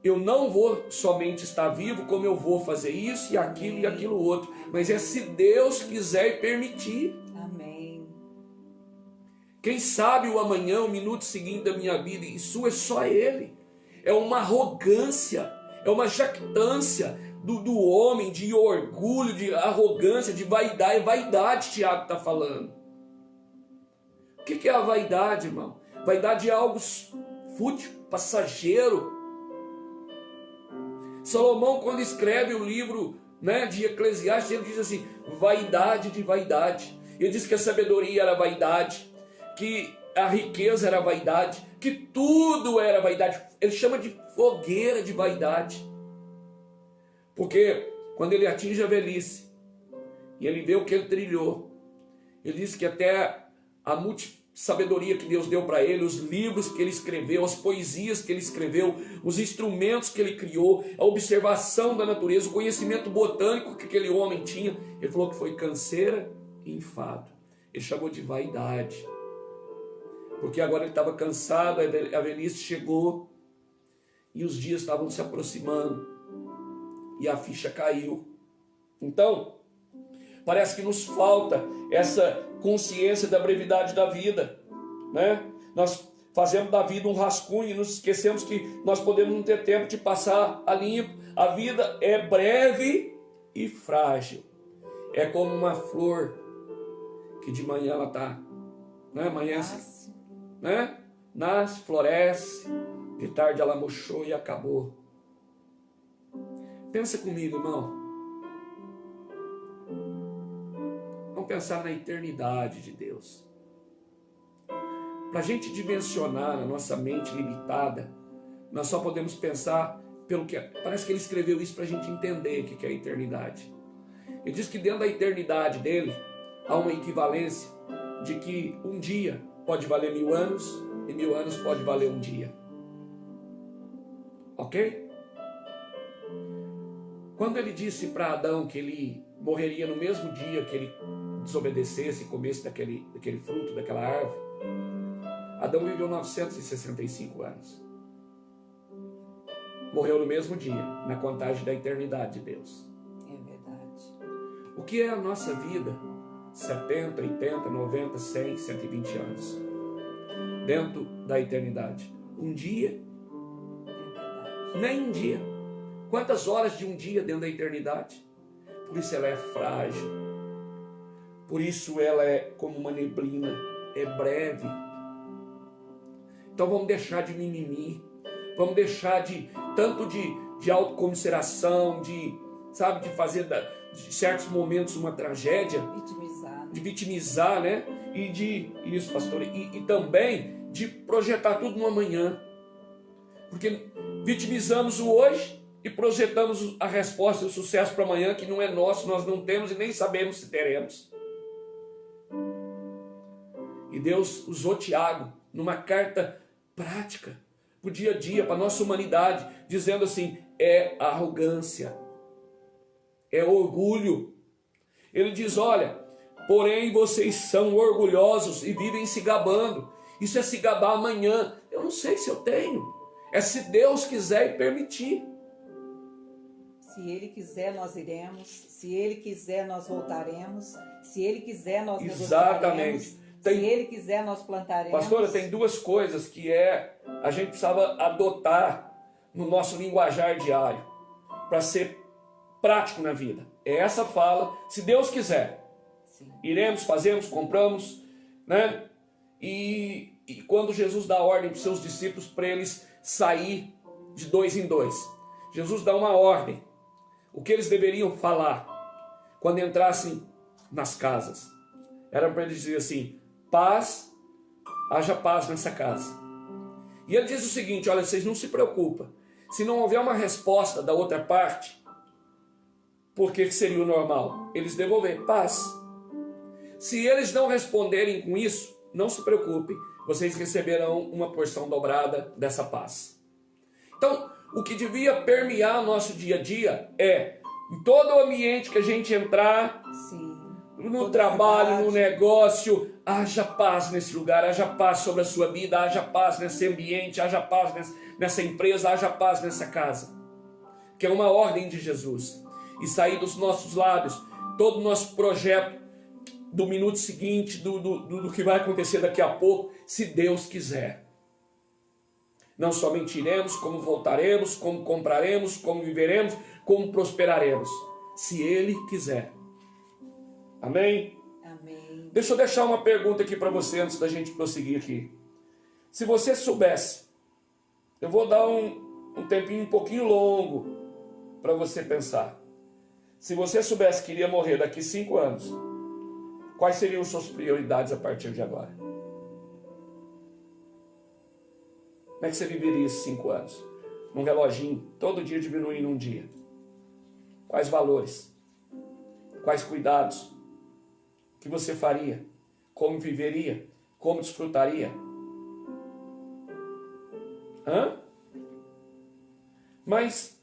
B: eu não vou somente estar vivo, como eu vou fazer isso e aquilo outro. Mas é se Deus quiser e permitir.
A: Amém.
B: Quem sabe o amanhã, o minuto seguinte da minha vida, isso é só Ele. É uma arrogância, é uma jactância do homem, de orgulho, de arrogância, de vaidade. É vaidade, Tiago está falando. O que é a vaidade, irmão? Vaidade é algo fútil, passageiro. Salomão, quando escreve o livro, né, de Eclesiastes, ele diz assim, vaidade de vaidade. Ele diz que a sabedoria era vaidade, que a riqueza era vaidade, que tudo era vaidade. Ele chama de fogueira de vaidade. Porque quando ele atinge a velhice, e ele vê o que ele trilhou, ele diz que até a sabedoria que Deus deu para ele, os livros que ele escreveu, as poesias que ele escreveu, os instrumentos que ele criou, a observação da natureza, o conhecimento botânico que aquele homem tinha, ele falou que foi canseira e enfado. Ele chamou de vaidade. Porque agora ele estava cansado, a velhice chegou e os dias estavam se aproximando e a ficha caiu. Então, parece que nos falta essa consciência da brevidade da vida, né? Nós fazemos da vida um rascunho e nos esquecemos que nós podemos não ter tempo de passar a limpo. A vida é breve e frágil. É como uma flor que de manhã ela está, né? Amanhece, né? Nasce, floresce, de tarde ela murchou e acabou. Pensa comigo, irmão. Vamos pensar na eternidade de Deus. Para a gente dimensionar a nossa mente limitada, nós só podemos pensar pelo que... Parece que ele escreveu isso para a gente entender o que é a eternidade. Ele diz que dentro da eternidade dele há uma equivalência de que um dia pode valer 1000 anos e 1000 anos pode valer um dia. Ok? Quando ele disse para Adão que ele morreria no mesmo dia que ele desobedecesse e comesse daquele fruto, daquela árvore, Adão viveu 965 anos. Morreu no mesmo dia, na contagem da eternidade de Deus.
A: É verdade.
B: O que é a nossa vida? 70, 80, 90, 100, 120 anos. Dentro da eternidade. Um dia? Nem um dia. Quantas horas de um dia dentro da eternidade? Por isso ela é frágil. Por isso ela é como uma neblina. É breve. Então vamos deixar de mimimi. Vamos deixar tanto de autocomiseração, de fazer de certos momentos uma tragédia.
A: Vitimizar.
B: De vitimizar, né? Isso, pastor. E também de projetar tudo no amanhã. Porque vitimizamos o hoje e projetamos a resposta e o sucesso para amanhã, que não é nosso, nós não temos e nem sabemos se teremos. E Deus usou Tiago numa carta prática, para o dia a dia, para a nossa humanidade, dizendo assim, é arrogância, é orgulho. Ele diz, olha, porém vocês são orgulhosos e vivem se gabando. Isso é se gabar amanhã. Eu não sei se eu tenho. É se Deus quiser e permitir.
A: Se Ele quiser, nós iremos. Se Ele quiser, nós voltaremos. Se Ele quiser, nós negociaremos. Se Ele quiser, nós plantaremos.
B: Pastora, tem duas coisas que a gente precisava adotar no nosso linguajar diário para ser prático na vida. É essa fala, se Deus quiser.
A: Sim. Iremos,
B: fazemos, compramos, né? E quando Jesus dá ordem para os seus discípulos para eles sair de 2 em 2, Jesus dá uma ordem. O que eles deveriam falar quando entrassem nas casas? Era para eles dizer assim, paz, haja paz nessa casa. E ele diz o seguinte, olha, vocês não se preocupem. Se não houver uma resposta da outra parte, por que seria o normal? Eles devolver paz. Se eles não responderem com isso, não se preocupem, vocês receberão uma porção dobrada dessa paz. Então, o que devia permear nosso dia a dia é, em todo o ambiente que a gente entrar,
A: sim,
B: no trabalho, no negócio, haja paz nesse lugar, haja paz sobre a sua vida, haja paz nesse ambiente, haja paz nessa empresa, haja paz nessa casa. Que é uma ordem de Jesus. E sair dos nossos lábios, todo o nosso projeto, do minuto seguinte, do que vai acontecer daqui a pouco, se Deus quiser. Não somente iremos, como voltaremos, como compraremos, como viveremos, como prosperaremos. Se Ele quiser. Amém?
A: Amém.
B: Deixa eu deixar uma pergunta aqui para você antes da gente prosseguir aqui. Se você soubesse, eu vou dar um tempinho um pouquinho longo para você pensar. Se você soubesse que iria morrer daqui 5 anos, quais seriam suas prioridades a partir de agora? Como é que você viveria esses 5 anos? Num reloginho, todo dia diminuindo um dia. Quais valores? Quais cuidados? O que você faria? Como viveria? Como desfrutaria? Mas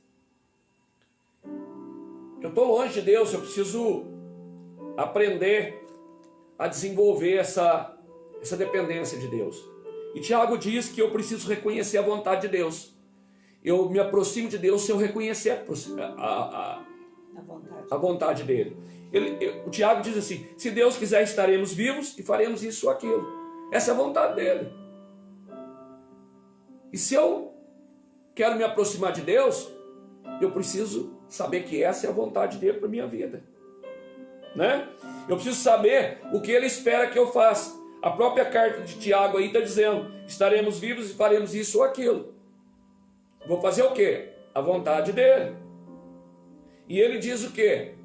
B: eu estou longe de Deus, eu preciso aprender a desenvolver essa dependência de Deus. E Tiago diz que eu preciso reconhecer a vontade de Deus. Eu me aproximo de Deus se eu reconhecer A vontade dele. O Tiago diz assim: se Deus quiser, estaremos vivos e faremos isso ou aquilo. Essa é a vontade dele. E se eu quero me aproximar de Deus, eu preciso saber que essa é a vontade dele para a minha vida, né? Eu preciso saber o que ele espera que eu faça. A própria carta de Tiago aí está dizendo: estaremos vivos e faremos isso ou aquilo. Vou fazer o quê? A vontade dele. E ele diz o quê?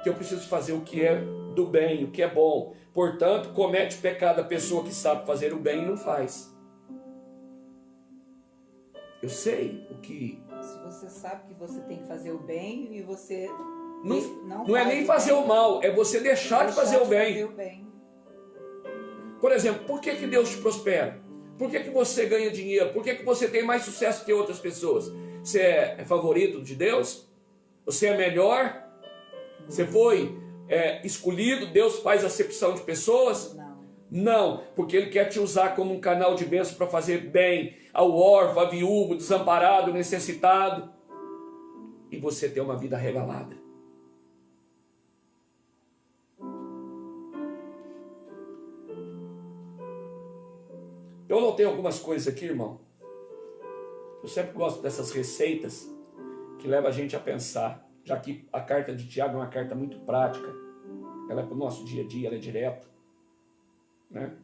B: Que eu preciso fazer o que é do bem, o que é bom. Portanto, comete pecado a pessoa que sabe fazer o bem e não faz. Eu sei o que...
A: Se você sabe que você tem que fazer o bem e você
B: não é nem fazer o mal, é você deixar de fazer o bem. Por exemplo, por que Deus te prospera? Por que você ganha dinheiro? Por que você tem mais sucesso que outras pessoas? Você é favorito de Deus? Você é melhor? Você foi escolhido? Deus faz acepção de pessoas? Não, porque Ele quer te usar como um canal de bênção para fazer bem ao órfão, à viúva, ao desamparado, ao necessitado. E você ter uma vida regalada. Eu anotei algumas coisas aqui, irmão. Eu sempre gosto dessas receitas que levam a gente a pensar. Já que a carta de Tiago é uma carta muito prática. Ela é para o nosso dia a dia, ela é direto, né?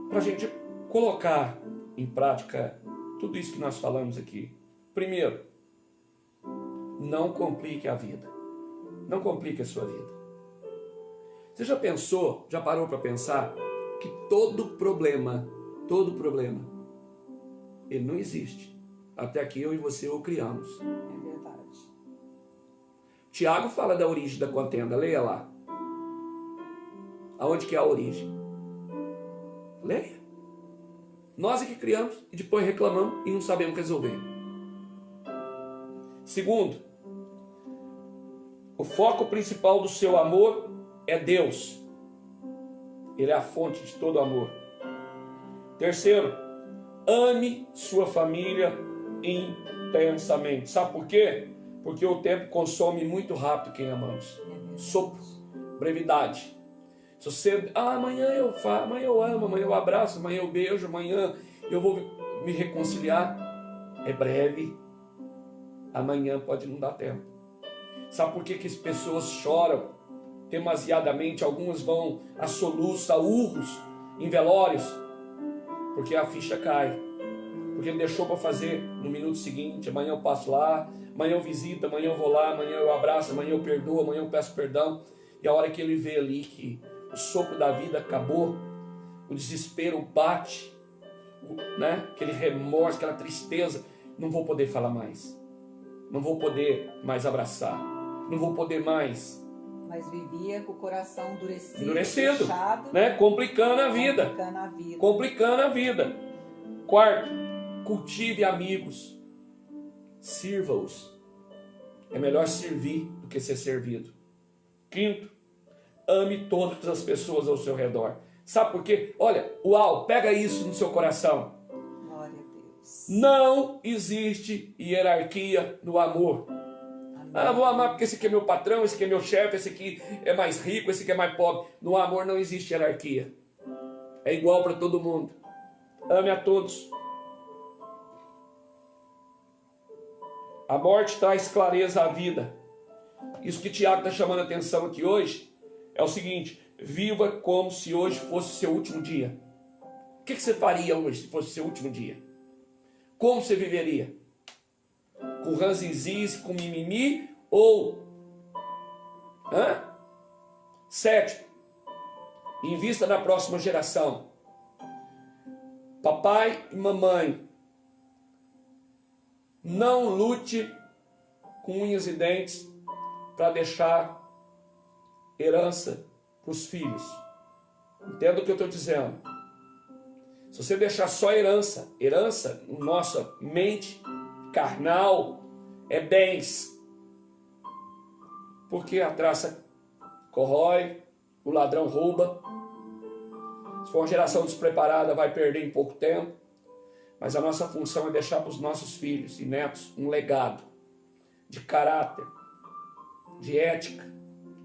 B: Para a gente colocar em prática tudo isso que nós falamos aqui. Primeiro, não complique a vida. Não complique a sua vida. Você já pensou, já parou para pensar que todo problema, ele não existe até que eu e você o criamos?
A: É verdade.
B: Tiago fala da origem da contenda, leia lá. Aonde que é a origem? Leia. Nós é que criamos e depois reclamamos e não sabemos resolver. Segundo, o foco principal do seu amor é Deus. Ele é a fonte de todo amor. Terceiro, ame sua família intensamente. Sabe por quê? Porque o tempo consome muito rápido quem amamos. Sopro, brevidade. Se você, amanhã eu faço, amanhã eu amo, amanhã eu abraço, amanhã eu beijo, amanhã eu vou me reconciliar. É breve. Amanhã pode não dar tempo. Sabe por que as pessoas choram demasiadamente? Algumas vão a soluço, a urros em velórios, porque a ficha cai, porque ele deixou para fazer no minuto seguinte. Amanhã eu passo lá, amanhã eu visito, amanhã eu vou lá, amanhã eu abraço, amanhã eu perdoo, amanhã eu peço perdão. E a hora que ele vê ali que o sopro da vida acabou, o desespero bate, né? Aquele remorso, aquela tristeza, não vou poder falar mais, não vou poder mais abraçar, não vou poder mais.
A: Mas vivia com o coração endurecido,
B: fechado, né? Complicando a vida. Complicando a vida. Quarto, cultive amigos. Sirva-os. É melhor servir do que ser servido. Quinto, ame todas as pessoas ao seu redor. Sabe por quê? Olha, uau, pega isso no seu coração.
A: Glória a Deus.
B: Não existe hierarquia no amor. Vou amar porque esse aqui é meu patrão, esse aqui é meu chefe, esse aqui é mais rico, esse aqui é mais pobre. No amor não existe hierarquia. É igual para todo mundo. Ame a todos. A morte traz clareza à vida. Isso que Tiago está chamando a atenção aqui hoje é o seguinte: viva como se hoje fosse seu último dia. O que você faria hoje se fosse seu último dia? Como você viveria? Com ranzinzice, com mimimi ou... Sétimo, invista na próxima geração. Papai e mamãe, não lute com unhas e dentes para deixar herança para os filhos. Entenda o que eu estou dizendo. Se você deixar só herança na nossa mente carnal, é bens. Porque a traça corrói, o ladrão rouba. Se for uma geração despreparada, vai perder em pouco tempo. Mas a nossa função é deixar para os nossos filhos e netos um legado de caráter, de ética,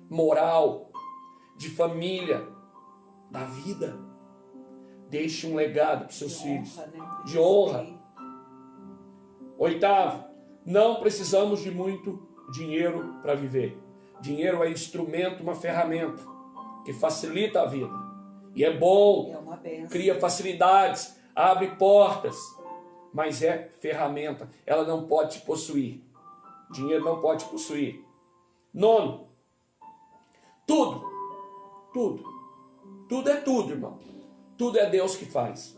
B: moral, de família, da vida. Deixe um legado para os seus filhos, de honra. Oitavo, não precisamos de muito dinheiro para viver. Dinheiro é instrumento, uma ferramenta que facilita a vida. E é bom, cria facilidades, abre portas, mas é ferramenta. Ela não pode te possuir. Dinheiro não pode te possuir. Nono, tudo é tudo, irmão. Tudo é Deus que faz.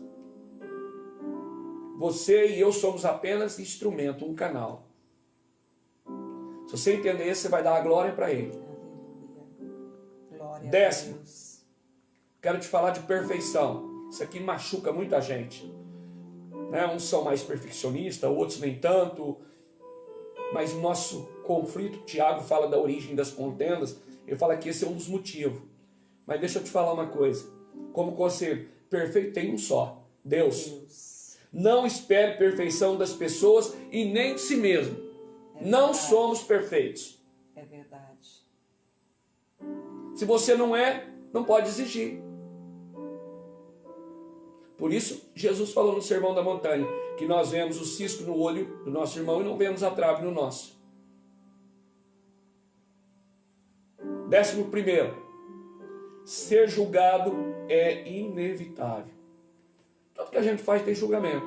B: Você e eu somos apenas instrumento, um canal. Se você entender isso, você vai dar a glória para Ele. Décimo, quero te falar de perfeição. Isso aqui machuca muita gente. Né? Uns são mais perfeccionistas, outros nem tanto. Mas o nosso conflito, Tiago fala da origem das contendas, ele fala que esse é um dos motivos. Mas deixa eu te falar uma coisa. Como conselho, perfeito tem um só, Deus. Não espere perfeição das pessoas e nem de si mesmo. Não somos perfeitos.
A: É verdade.
B: Se você não é, não pode exigir. Por isso, Jesus falou no Sermão da Montanha, que nós vemos o cisco no olho do nosso irmão e não vemos a trave no nosso. 11º, ser julgado é inevitável. Tudo que a gente faz tem julgamento.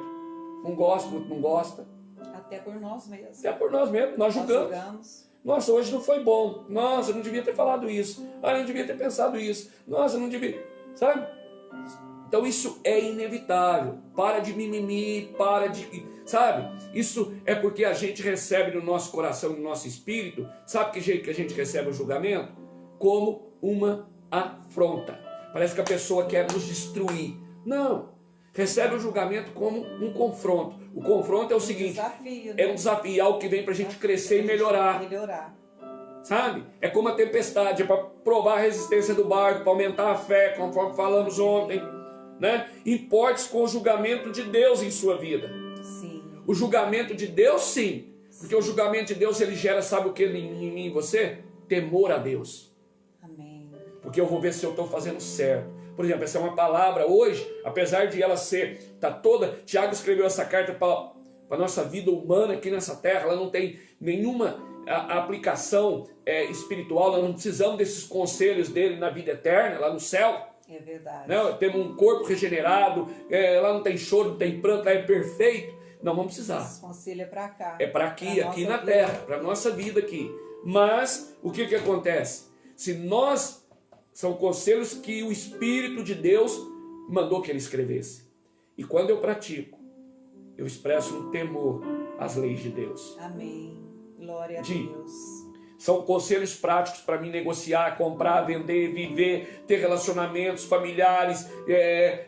B: Um gosta, outro não gosta.
A: Até por nós mesmos.
B: Até por nós mesmos, nós julgamos. Nossa, hoje não foi bom. Nossa, eu não devia ter falado isso. Ah, eu não devia ter pensado isso. Nossa, eu não devia... Sabe? Então isso é inevitável. Para de mimimi, para de... Sabe? Isso é porque a gente recebe no nosso coração, no nosso espírito, sabe que jeito que a gente recebe o julgamento? Como uma afronta. Parece que a pessoa quer nos destruir. Não. Recebe o julgamento como um confronto. O confronto é o seguinte,
A: desafio, né?
B: É um desafio, algo que vem para a gente crescer e melhorar. Sabe? É como a tempestade, é para provar a resistência do barco, para aumentar a fé, conforme falamos ontem. Né? Importe-se com o julgamento de Deus em sua vida.
A: Sim.
B: O julgamento de Deus, sim. Porque o julgamento de Deus, ele gera, sabe o que em mim e em você? Temor a Deus.
A: Amém.
B: Porque eu vou ver se eu estou fazendo certo. Por exemplo, essa é uma palavra hoje, apesar de ela ser, tá toda... Tiago escreveu essa carta para a nossa vida humana aqui nessa terra, ela não tem nenhuma aplicação espiritual, nós não precisamos desses conselhos dele na vida eterna, lá no céu.
A: É verdade.
B: Né? Temos um corpo regenerado, lá não tem choro, não tem pranto, lá é perfeito. Não vamos precisar.
A: Esse conselho é para cá.
B: É para aqui, aqui na terra, para a nossa vida aqui. Mas, o que acontece? Se nós... São conselhos que o Espírito de Deus mandou que ele escrevesse. E quando eu pratico, eu expresso um temor às leis de Deus.
A: Amém. Glória a Deus.
B: São conselhos práticos para mim negociar, comprar, vender, viver, ter relacionamentos familiares,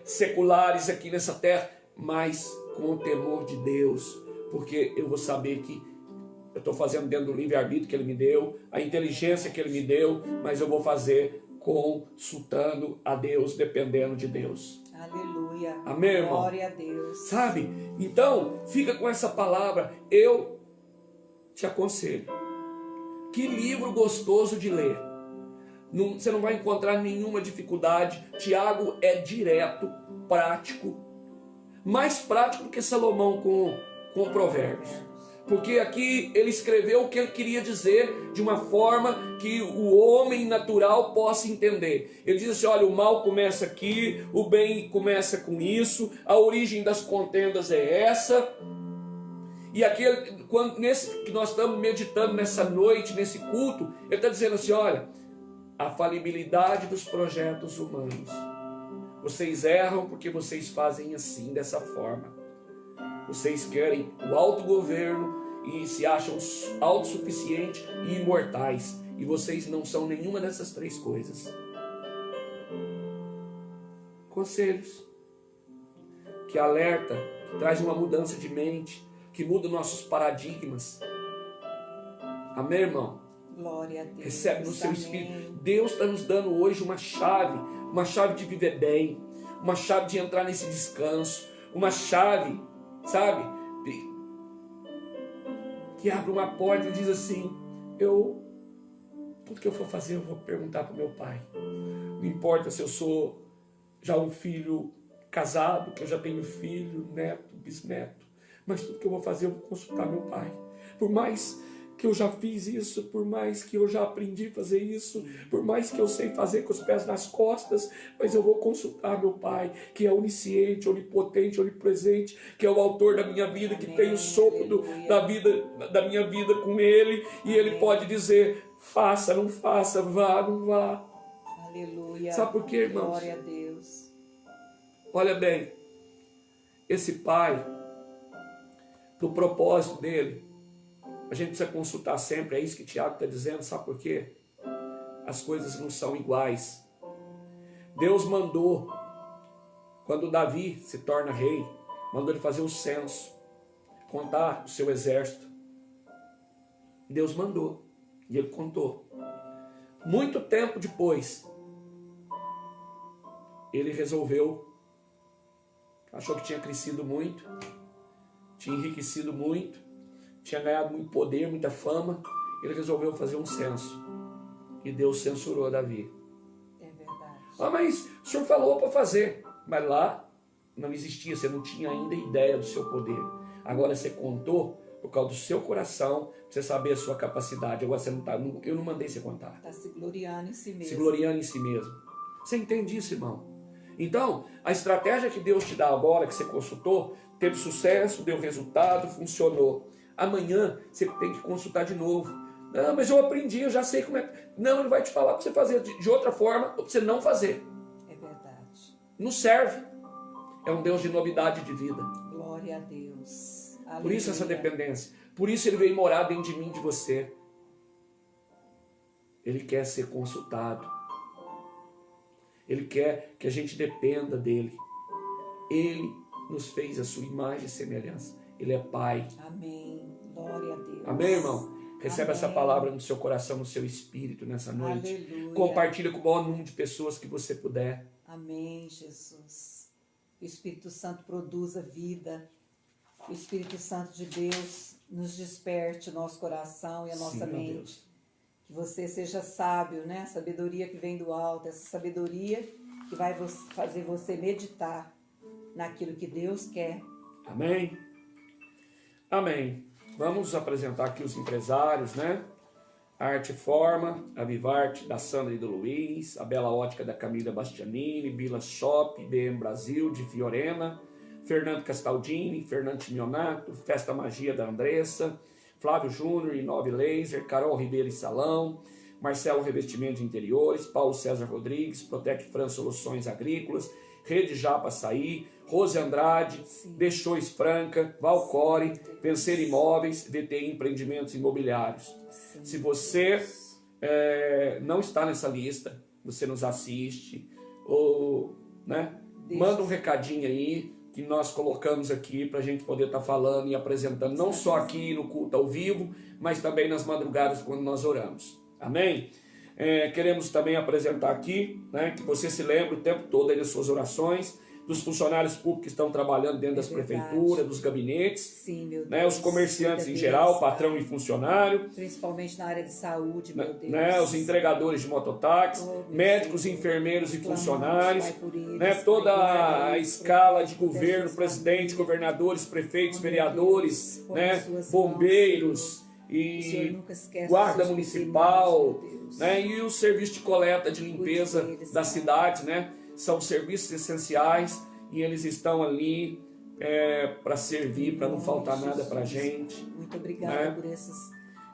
B: seculares aqui nessa terra, mas com o temor de Deus. Porque eu vou saber que eu estou fazendo dentro do livre-arbítrio que ele me deu, a inteligência que ele me deu, mas eu vou fazer consultando a Deus, dependendo de Deus.
A: Aleluia.
B: Amém, irmão?
A: Glória a Deus.
B: Sabe? Então, fica com essa palavra. Eu te aconselho. Que livro gostoso de ler. Você não vai encontrar nenhuma dificuldade. Tiago é direto, prático. Mais prático do que Salomão com Provérbios. Porque aqui ele escreveu o que ele queria dizer de uma forma que o homem natural possa entender. Ele diz assim, olha, o mal começa aqui, o bem começa com isso, a origem das contendas é essa. E aqui, nesse que nós estamos meditando nessa noite, nesse culto, ele está dizendo assim, olha, a falibilidade dos projetos humanos. Vocês erram porque vocês fazem assim, dessa forma. Vocês querem o autogoverno e se acham autossuficientes e imortais. E vocês não são nenhuma dessas três coisas. Conselhos. Que alerta, que traz uma mudança de mente, que muda nossos paradigmas. Amém, irmão?
A: Glória a Deus.
B: Recebe no seu
A: Amém.
B: espírito. Deus está nos dando hoje uma chave de viver bem, uma chave de entrar nesse descanso, uma chave, sabe? que abre uma porta e diz assim, tudo que eu for fazer eu vou perguntar para o meu pai. Não importa se eu sou já um filho casado, que eu já tenho filho, neto, bisneto, mas tudo que eu vou fazer eu vou consultar meu pai. Por mais que eu já fiz isso, por mais que eu já aprendi a fazer isso, por mais que eu sei fazer com os pés nas costas, mas eu vou consultar meu pai, que é onisciente, onipotente, onipresente, que é o autor da minha vida, que tem o sopro da minha vida com ele, e ele pode dizer, faça, não faça, vá, não vá.
A: Aleluia.
B: Sabe por quê, irmãos?
A: Glória a Deus.
B: Olha bem, esse pai, do propósito dele, a gente precisa consultar sempre, é isso que Tiago está dizendo, sabe por quê? As coisas não são iguais. Deus mandou, quando Davi se torna rei, mandou ele fazer um censo, contar o seu exército. Deus mandou, e ele contou. Muito tempo depois, ele resolveu, achou que tinha crescido muito, tinha enriquecido muito, tinha ganhado muito poder, muita fama, ele resolveu fazer um censo. E Deus censurou Davi.
A: É verdade.
B: Mas o senhor falou para fazer. Mas lá não existia, você não tinha ainda ideia do seu poder. Agora você contou por causa do seu coração, para você saber a sua capacidade. Agora você não tá, eu não mandei você contar.
A: Está se gloriando em si mesmo.
B: Se gloriando em si mesmo. Você entende isso, irmão? Então, a estratégia que Deus te dá agora, que você consultou, teve sucesso, deu resultado, funcionou. Amanhã você tem que consultar de novo. Não, mas eu aprendi, eu já sei como é. Não, ele vai te falar para você fazer de outra forma, ou para você não fazer.
A: É verdade.
B: Não serve. É um Deus de novidade de vida.
A: Glória a Deus. Aleluia.
B: Por isso essa dependência. Por isso ele veio morar dentro de mim, de você. Ele quer ser consultado. Ele quer que a gente dependa dele. Ele nos fez a sua imagem e semelhança. Ele é Pai.
A: Amém. Glória a Deus.
B: Amém, irmão? Recebe
A: Amém.
B: essa palavra no seu coração, no seu espírito nessa noite.
A: Aleluia.
B: Compartilha com o maior número de pessoas que você puder.
A: Amém, Jesus. O Espírito Santo produza vida. O Espírito Santo de Deus nos desperte o nosso coração e a nossa
B: Sim, meu
A: mente.
B: Deus.
A: Que você seja sábio, né? Sabedoria que vem do alto. Essa sabedoria que vai fazer você meditar naquilo que Deus quer.
B: Amém? Amém. Vamos apresentar aqui os empresários, né? A Arte Forma, a Vivarte da Sandra e do Luiz, a Bela Ótica da Camila Bastianini, Bila Shop, BM Brasil de Fiorena, Fernando Castaldini, Fernando Timionato, Festa Magia da Andressa, Flávio Júnior, Inove Laser, Carol Ribeiro e Salão, Marcelo Revestimento de Interiores, Paulo César Rodrigues, Protec Fran Soluções Agrícolas, Rede Japa Açaí, Rose Andrade, Deixois Franca, Valcore, Vencer Imóveis, VTI Empreendimentos Imobiliários.
A: Sim.
B: Se você não está nessa lista, você nos assiste, ou né, manda um recadinho aí, que nós colocamos aqui para a gente poder estar falando e apresentando, não só aqui no culto ao vivo, mas também nas madrugadas quando nós oramos. Amém? Queremos também apresentar aqui, né, que você se lembre o tempo todo aí das suas orações, dos funcionários públicos que estão trabalhando dentro das prefeituras, dos gabinetes,
A: Sim, meu Deus.
B: né, os comerciantes em geral, patrão e funcionário,
A: principalmente na área de saúde, meu Deus.
B: né, os entregadores de mototáxi, médicos, enfermeiros e funcionários, né, toda a escala de governo, presidente, governadores, prefeitos, vereadores, né, bombeiros e guarda municipal, né, e o serviço de coleta de limpeza das cidades, né, são serviços essenciais e eles estão ali para servir, para não faltar nada para a gente.
A: Muito obrigada,
B: né?
A: por esses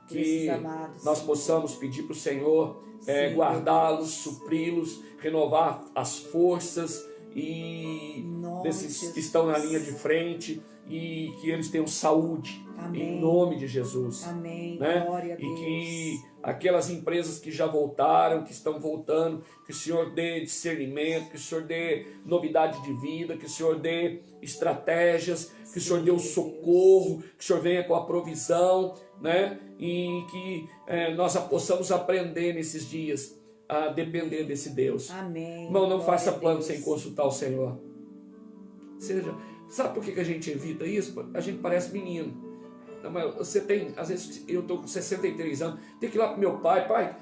B: Que
A: amados.
B: nós possamos pedir para o Senhor guardá-los, supri-los, renovar as forças e desses que estão na linha de frente e que eles tenham saúde.
A: Amém.
B: Em nome de Jesus.
A: Amém.
B: Né?
A: Glória a Deus.
B: E que aquelas empresas que já voltaram, que estão voltando, que o Senhor dê discernimento, que o Senhor dê novidade de vida, que o Senhor dê estratégias, que o Senhor dê o socorro, que o Senhor venha com a provisão, né? E que nós possamos aprender nesses dias a depender desse Deus.
A: Amém.
B: Irmão, não
A: Glória
B: faça
A: a
B: plano
A: Deus.
B: sem consultar o Senhor. Sabe por que a gente evita isso? A gente parece menino. Não, mas você tem, às vezes eu estou com 63 anos, tem que ir lá para meu pai,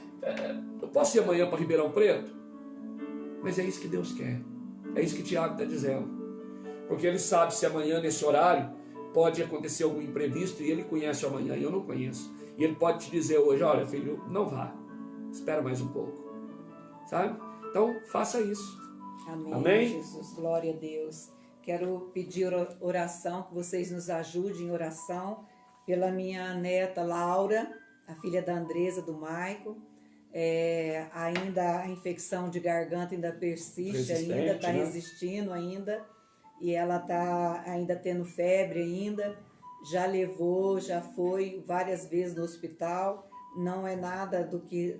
B: eu posso ir amanhã para Ribeirão Preto? Mas é isso que Deus quer, é isso que Tiago está dizendo, porque ele sabe se amanhã nesse horário pode acontecer algum imprevisto e ele conhece o amanhã e eu não conheço, e ele pode te dizer hoje, olha filho, não vá, espera mais um pouco, sabe? Então faça isso.
A: Amém.
B: Amém?
A: Jesus, glória a Deus. Quero pedir oração, que vocês nos ajudem em oração pela minha neta Laura, a filha da Andresa, do Maico. Ainda a infecção de garganta ainda persiste, ainda está resistindo ainda, e ela está ainda tendo febre ainda, já levou, já foi várias vezes no hospital, não é nada do que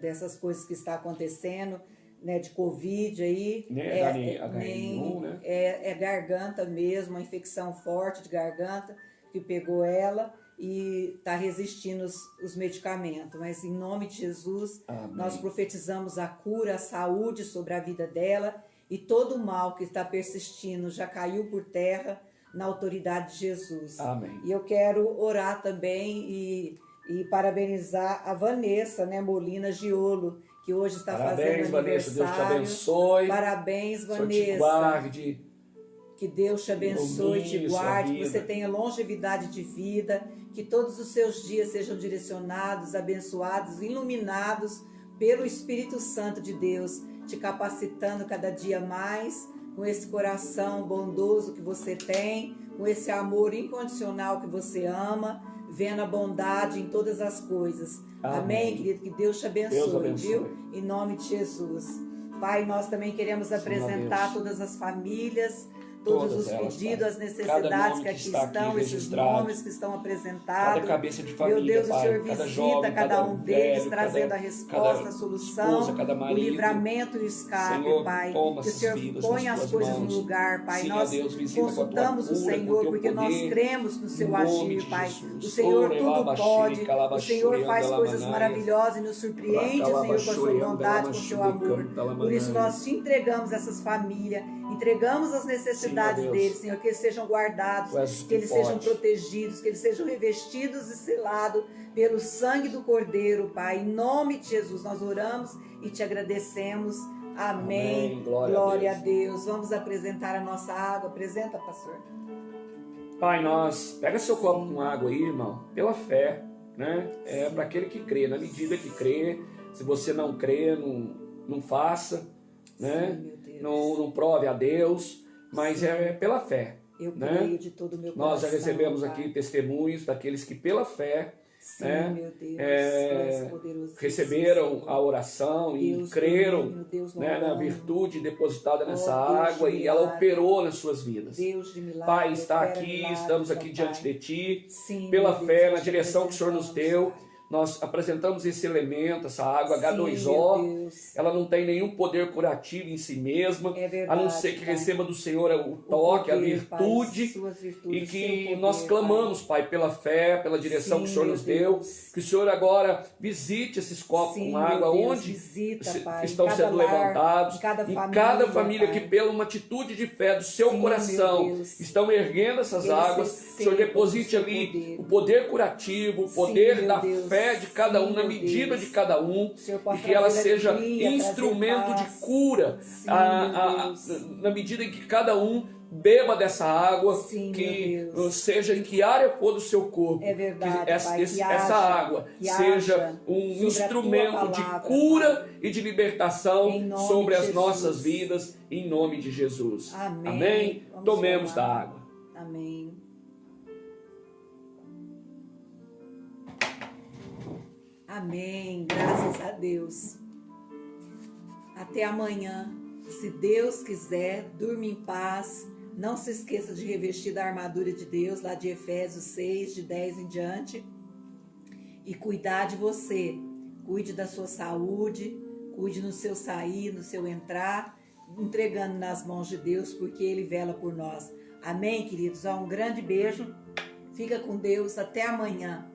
A: dessas coisas que está acontecendo, né, de Covid aí,
B: H1N1, né?
A: É garganta mesmo, uma infecção forte de garganta que pegou ela e está resistindo os medicamentos, mas em nome de Jesus, amém, nós profetizamos a cura, a saúde sobre a vida dela, e todo o mal que está persistindo já caiu por terra na autoridade de Jesus.
B: Amém.
A: E eu quero orar também e parabenizar a Vanessa, né, Molina Giolo, que hoje está fazendo aniversário.
B: Vanessa, Deus te abençoe.
A: Parabéns, Vanessa.
B: Te guarde.
A: Que Deus te abençoe, te guarde, que você tenha longevidade de vida, que todos os seus dias sejam direcionados, abençoados, iluminados pelo Espírito Santo de Deus, te capacitando cada dia mais, com esse coração bondoso que você tem, com esse amor incondicional que você ama, vendo a bondade em todas as coisas. Amém, querido? Que Deus te abençoe, viu? Em nome de Jesus. Pai, nós também queremos apresentar todas as famílias, todos os pedidos, as necessidades que aqui estão, esses nomes que estão apresentados.
B: Cada cabeça de família,
A: meu Deus,
B: Pai,
A: o Senhor visita cada um deles, trazendo a resposta, a solução, o livramento e o escape,
B: Senhor,
A: Pai. Que o Senhor põe as coisas no lugar, Pai. Nós consultamos o Senhor, porque nós cremos no seu agir, Pai. O Senhor tudo pode, o Senhor faz coisas maravilhosas e nos surpreende, Senhor, com a sua bondade, com o seu amor. Por isso nós te entregamos essas famílias, entregamos as necessidades deles, Senhor, que eles sejam guardados, que eles sejam protegidos, que eles sejam revestidos e selados pelo sangue do Cordeiro, Pai. Em nome de Jesus nós oramos e te agradecemos. Amém. Glória a Deus. Vamos apresentar a nossa água. Apresenta, pastor.
B: Pai, pega seu copo com água aí, irmão, pela fé, né? É para aquele que crê, na medida que crê. Se você não crê, não faça, né? Sim, não prove a Deus, mas é pela fé.
A: Eu creio de todo o meu coração.
B: Nós já recebemos aqui testemunhos daqueles que pela fé,
A: sim, né, meu Deus,
B: receberam a oração e creram, né, na virtude depositada nessa água, e ela operou nas suas vidas.
A: Deus de milagre,
B: Pai, está aqui, estamos aqui diante de Ti, sim, pela fé, na direção que o Senhor nos deu. Nós apresentamos esse elemento, essa água H2O, ela não tem nenhum poder curativo em si mesma, a não ser que receba do Senhor o toque, a virtude, e que nós clamamos, Pai, pela fé, pela direção que o Senhor nos deu, que o Senhor agora visite esses copos com água, onde estão sendo levantados, em cada família que pela uma atitude de fé do seu coração estão erguendo essas águas, o Senhor deposite ali o poder curativo, o poder da fé de cada um, na medida de cada um, e que ela seja instrumento de cura, na medida em que cada um beba dessa água, que seja em que área for do seu corpo, que essa água seja um instrumento de cura e de libertação sobre as nossas vidas, em nome de Jesus. Amém? Tomemos da água.
A: Amém. Amém, graças a Deus. Até amanhã, se Deus quiser, durma em paz. Não se esqueça de revestir da armadura de Deus, lá de Efésios 6, de 10 em diante. E cuidar de você. Cuide da sua saúde, cuide no seu sair, no seu entrar, entregando nas mãos de Deus, porque Ele vela por nós. Amém, queridos? Um grande beijo. Fica com Deus. Até amanhã.